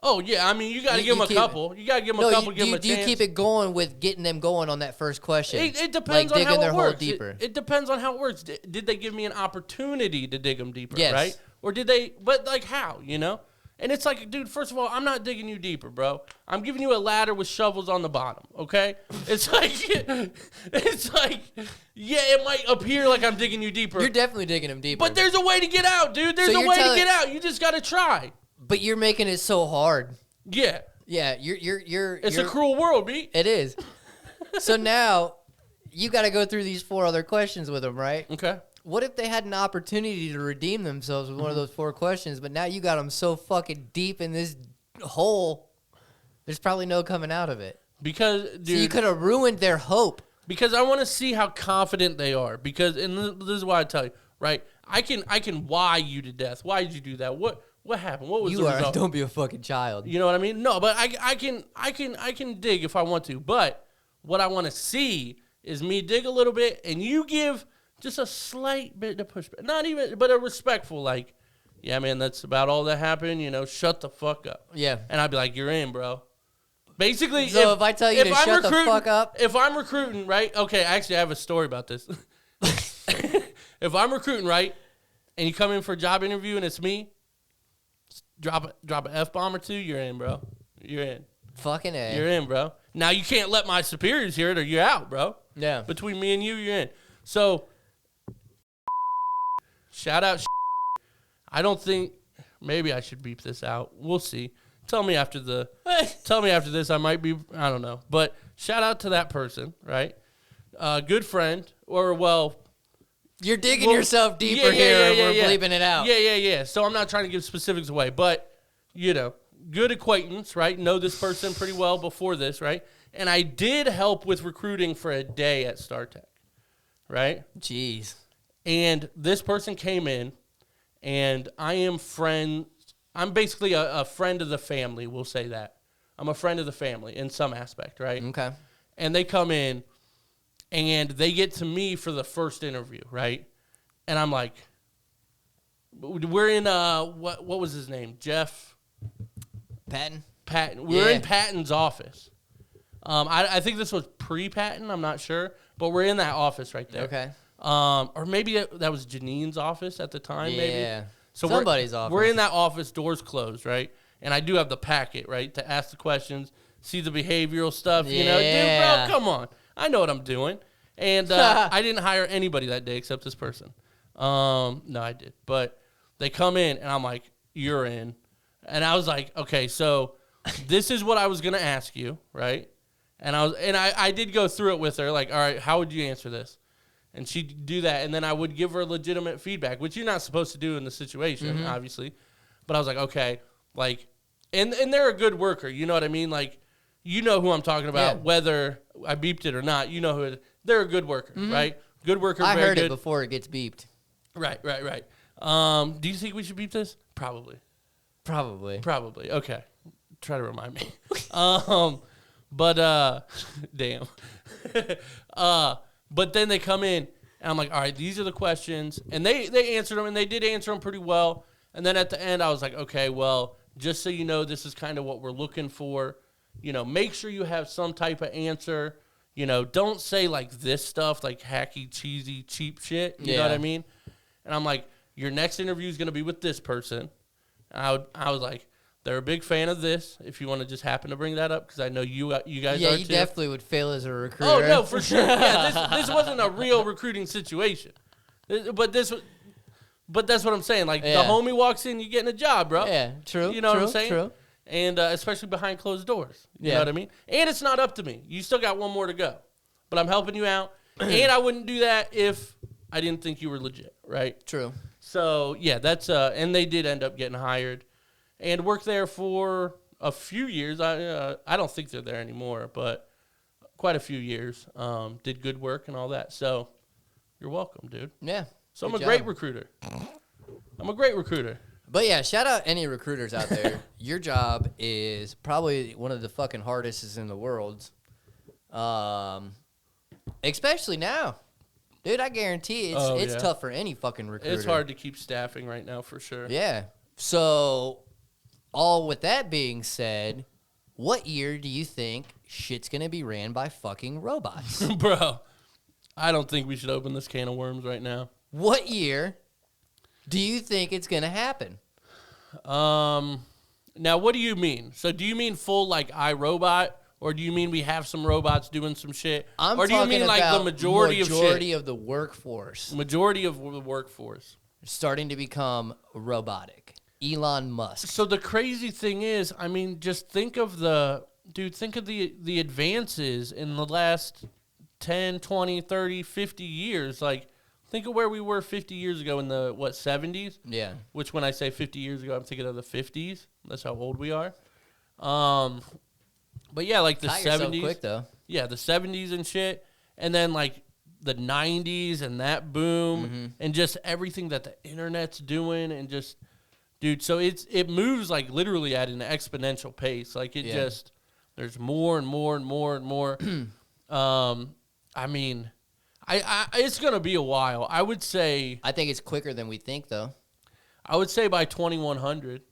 Oh, yeah. I mean, you got to give them a couple. You got to give them a couple, give them a chance. Do you keep it going with getting them going on that first question? It depends on how it works. Deeper. It depends on how it works. Did they give me an opportunity to dig them deeper, yes. right? Or did they, but like how, And it's like, dude, first of all, I'm not digging you deeper, bro. I'm giving you a ladder with shovels on the bottom, okay? It's like, yeah, it might appear like I'm digging you deeper. You're definitely digging them deeper. But there's a way to get out, dude. There's a way to get out. You just got to try. But you're making it so hard. Yeah. Yeah, you're It's a cruel world, B. It is. So now you got to go through these 4 other questions with them, right? Okay. What if they had an opportunity to redeem themselves with one of those 4 questions, but now you got them so fucking deep in this hole, there's probably no coming out of it. Because, dude, so you could have ruined their hope. Because I want to see how confident they are. Because, and this is why I tell you, right? I can why you to death. Why did you do that? What happened? What was the result? Don't be a fucking child. You know what I mean? No, but I can dig if I want to. But what I want to see is me dig a little bit and you give just a slight bit of pushback. Not even, but a respectful, like, yeah, man, that's about all that happened. You know, shut the fuck up. Yeah. And I'd be like, you're in, bro. Basically, so if I tell you to shut the fuck up. If I'm recruiting, right? Okay, actually, I have a story about this. If I'm recruiting, right, and you come in for a job interview and it's me, drop an F-bomb or 2, you're in, bro. You're in. Fucking A. You're in, bro. Now, you can't let my superiors hear it or you're out, bro. Yeah. Between me and you, you're in. So, shout out. I don't think, maybe I should beep this out. We'll see. Tell me after this. I might be, I don't know. But shout out to that person, right? Good friend, or well. You're digging yourself deeper here and we're bleeping it out. Yeah. So I'm not trying to give specifics away, but, you know, good acquaintance, right? Know this person pretty well before this, right? And I did help with recruiting for a day at StarTech, right? Jeez. And this person came in, and I'm basically a friend of the family, we'll say that. I'm a friend of the family in some aspect, right? Okay. And they come in, and they get to me for the first interview, right? And I'm like, we're in, what was his name? Jeff? Patton. We're in Patton's office. I think this was pre-Patton, I'm not sure, but we're in that office right there. Okay. Or maybe that was Janine's office at the time, maybe. Yeah. So somebody's office. We're in that office, doors closed, right? And I do have the packet, right, to ask the questions, see the behavioral stuff. Yeah. You know, dude, bro, come on. I know what I'm doing. And I didn't hire anybody that day except this person. No, I did. But they come in, and I'm like, you're in. And I was like, okay, so this is what I was going to ask you, right? And I did go through it with her, like, all right, how would you answer this? And she'd do that, and then I would give her legitimate feedback, which you're not supposed to do in the situation, obviously. But I was like, okay, like, and they're a good worker, you know what I mean? Like, you know who I'm talking about, whether I beeped it or not. You know who it is. They're a good worker, right? Good worker, I very heard good. it before it gets beeped. Right. Do you think we should beep this? Probably. Okay. Try to remind me. But damn. But then they come in, and I'm like, all right, these are the questions. And they answered them, and they did answer them pretty well. And then at the end, I was like, okay, well, just so you know, this is kind of what we're looking for. You know, make sure you have some type of answer. You know, don't say, like, this stuff, like hacky, cheesy, cheap shit. You know what I mean? And I'm like, your next interview is going to be with this person. And I was like, they're a big fan of this, if you want to just happen to bring that up, because I know you guys are too. Yeah, you definitely would fail as a recruiter. Oh, no, for sure. Yeah, this wasn't a real recruiting situation. But that's what I'm saying. Like, the homie walks in, you getting a job, bro. Yeah, true. You know what I'm saying? True. And especially behind closed doors. You know what I mean? And it's not up to me. You still got one more to go. But I'm helping you out. And I wouldn't do that if I didn't think you were legit, right? True. So, yeah, that's and they did end up getting hired. And worked there for a few years. I don't think they're there anymore, but quite a few years. Did good work and all that. So you're welcome, dude. Yeah. So I'm a great recruiter. But yeah, shout out any recruiters out there. Your job is probably one of the fucking hardest in the world. Especially now. Dude, I guarantee it's tough for any fucking recruiter. It's hard to keep staffing right now for sure. Yeah. So all with that being said, what year do you think shit's going to be ran by fucking robots? Bro, I don't think we should open this can of worms right now. What year do you think it's going to happen? Now, what do you mean? So do you mean full like iRobot, or do you mean we have some robots doing some shit? Or do you mean like the majority of the workforce? Majority of the workforce. Starting to become robotic. Elon Musk. So the crazy thing is, I mean, just think of the dude, think of the advances in the last 10, 20, 30, 50 years. Like, think of where we were 50 years ago in the, 70s? Yeah. Which, when I say 50 years ago, I'm thinking of the 50s. That's how old we are. But, yeah, like the 70s. Quick, though. Yeah, the 70s and shit. And then, like, the 90s and that boom. And just everything that the internet's doing. And just, dude, so it moves, like, literally at an exponential pace. Like, it just, there's more and more and more and more. I mean, it's going to be a while. I would say. I think it's quicker than we think, though. I would say by 2100.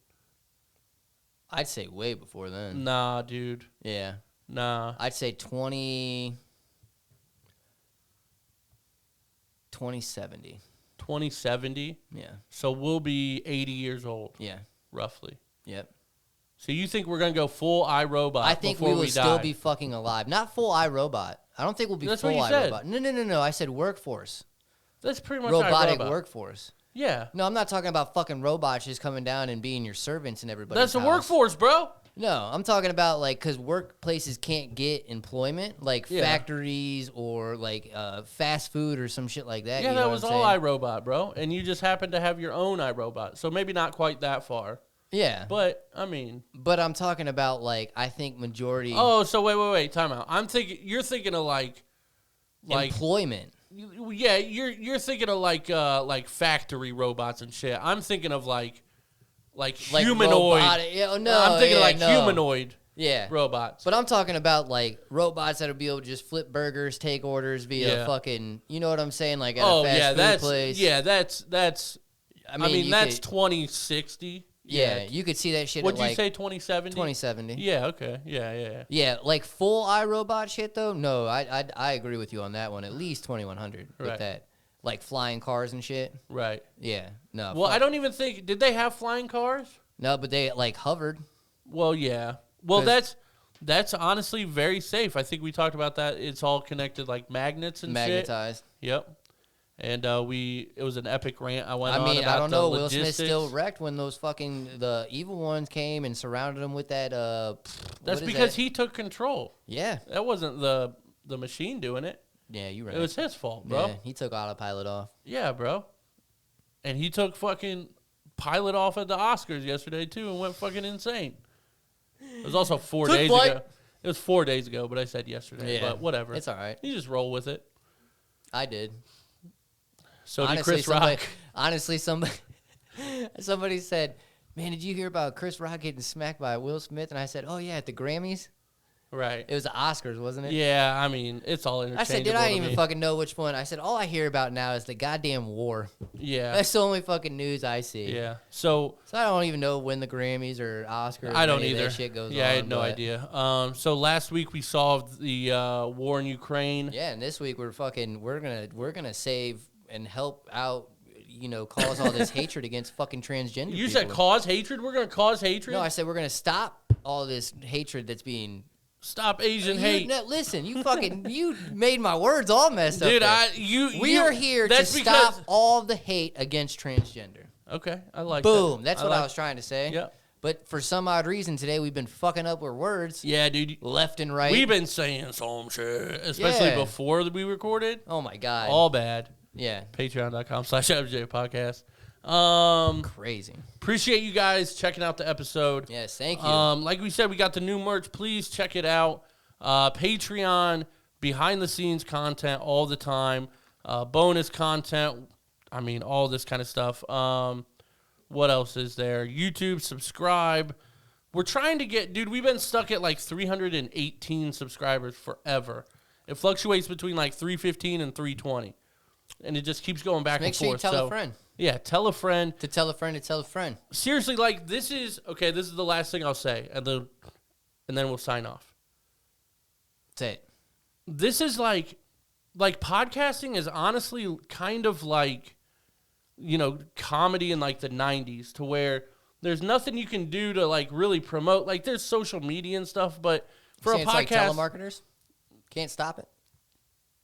I'd say way before then. Nah, dude. Yeah. Nah. I'd say 2070. 2070? Yeah. So we'll be 80 years old. Yeah. Roughly. Yep. So you think we're going to go full iRobot? I think we will still be fucking alive. Not full iRobot. I don't think we'll be full iRobot. No. I said workforce. That's pretty much robotic iRobot. Workforce. Yeah. No, I'm not talking about fucking robots just coming down and being your servants and everybody. That's a workforce, bro. No, I'm talking about, like, because workplaces can't get employment, like factories or, like, fast food or some shit like that. Yeah, you know that was all iRobot, bro. And you just happen to have your own iRobot. So maybe not quite that far. Yeah. But, I mean. But I'm talking about, like, I think majority. Oh, so wait. Time out. You're thinking of, like employment. Yeah, you're thinking of, like factory robots and shit. I'm thinking of, like humanoid. I'm thinking of humanoid robots. But I'm talking about like robots that'll be able to just flip burgers, take orders via fucking, you know what I'm saying? Like at a fast food place. Yeah, that's I mean that's 2060. Yeah, you could see that shit. What'd you say, 2070? 2070. Yeah, okay. Yeah. Yeah, like full iRobot shit though? No, I agree with you on that one. At least 2100 with that. Like flying cars and shit. Right. Yeah. No. Well, I don't even think. Did they have flying cars? No, but they like hovered. Well, yeah. Well, that's honestly very safe. I think we talked about that. It's all connected like magnets and magnetized. Shit. Yep. And it was an epic rant I went on about I don't know. Will logistics. Smith still wrecked when those the evil ones came and surrounded him with that. That's because he took control. Yeah. That wasn't the machine doing it. Yeah, you're right. It was his fault, bro. Yeah, he took autopilot off. Yeah, bro. And he took fucking pilot off at the Oscars yesterday, too, and went fucking insane. It was also 4 days ago. It was 4 days ago, but I said yesterday. Yeah. But whatever. It's all right. You just roll with it. I did. So did Chris Rock. Honestly, somebody said, man, did you hear about Chris Rock getting smacked by Will Smith? And I said, oh, yeah, at the Grammys. Right. It was the Oscars, wasn't it? Yeah, I mean, it's all interchangeable. I said, dude, I didn't even fucking know which one. I said, all I hear about now is the goddamn war. Yeah. That's the only fucking news I see. Yeah. So I don't even know when the Grammys or Oscars. I don't either. That shit goes on. I had no idea. So last week we solved the war in Ukraine. Yeah, and this week we're gonna save and help out. You know, cause all this hatred against fucking transgender. You said cause hatred? We're gonna cause hatred? No, I said we're gonna stop all this hatred that's being. Stop Asian hate. No, listen, you made my words all messed up. Dude, we are here to stop all the hate against transgender. Okay, I like Boom. That's what I was trying to say. Yeah. But for some odd reason today we've been fucking up with words. Yeah, dude. Left and right. We've been saying some shit, especially before we recorded. Oh my God. All bad. Yeah. Patreon.com/FJ Podcast. Crazy. Appreciate you guys checking out the episode. Yes, thank you. Like we said, we got the new merch. Please check it out. Patreon, behind the scenes content all the time. Bonus content. I mean, all this kind of stuff. What else is there? YouTube, subscribe. We're trying to get, dude, we've been stuck at like 318 subscribers forever. It fluctuates between like 315 and 320. And it just keeps going back and forth. Make sure you tell a friend. Yeah, tell a friend. To tell a friend to tell a friend. Seriously, like, this is the last thing I'll say, and then we'll sign off. Say it. This is like podcasting is honestly kind of like, you know, comedy in like the 90s, to where there's nothing you can do to like really promote. Like, there's social media and stuff, but for a podcast. It's like telemarketers? Can't stop it?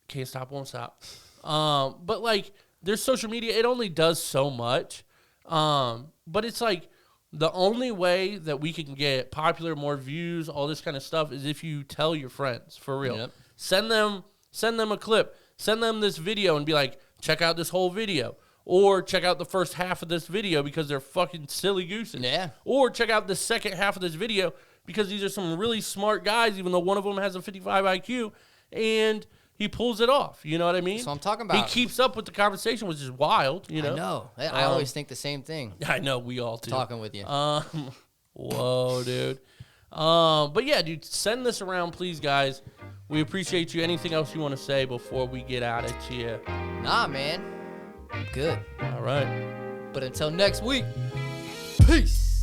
Can't stop, won't stop. But like, there's social media. It only does so much. But it's like, The only way that we can get popular, more views, all this kind of stuff is if you tell your friends, for real. Yep. Send them a clip. Send them this video and be like, check out this whole video. Or check out the first half of this video because they're fucking silly gooses. Yeah. Or check out the second half of this video because these are some really smart guys, even though one of them has a 55 IQ, and he pulls it off. You know what I mean? So I'm talking about. He keeps up with the conversation, which is wild. You know? I know. I always think the same thing. I know. We all do. Talking with you. Whoa, dude. But yeah, dude, send this around, please, guys. We appreciate you. Anything else you want to say before we get out at you? Nah, man. I'm good. All right. But until next week, peace.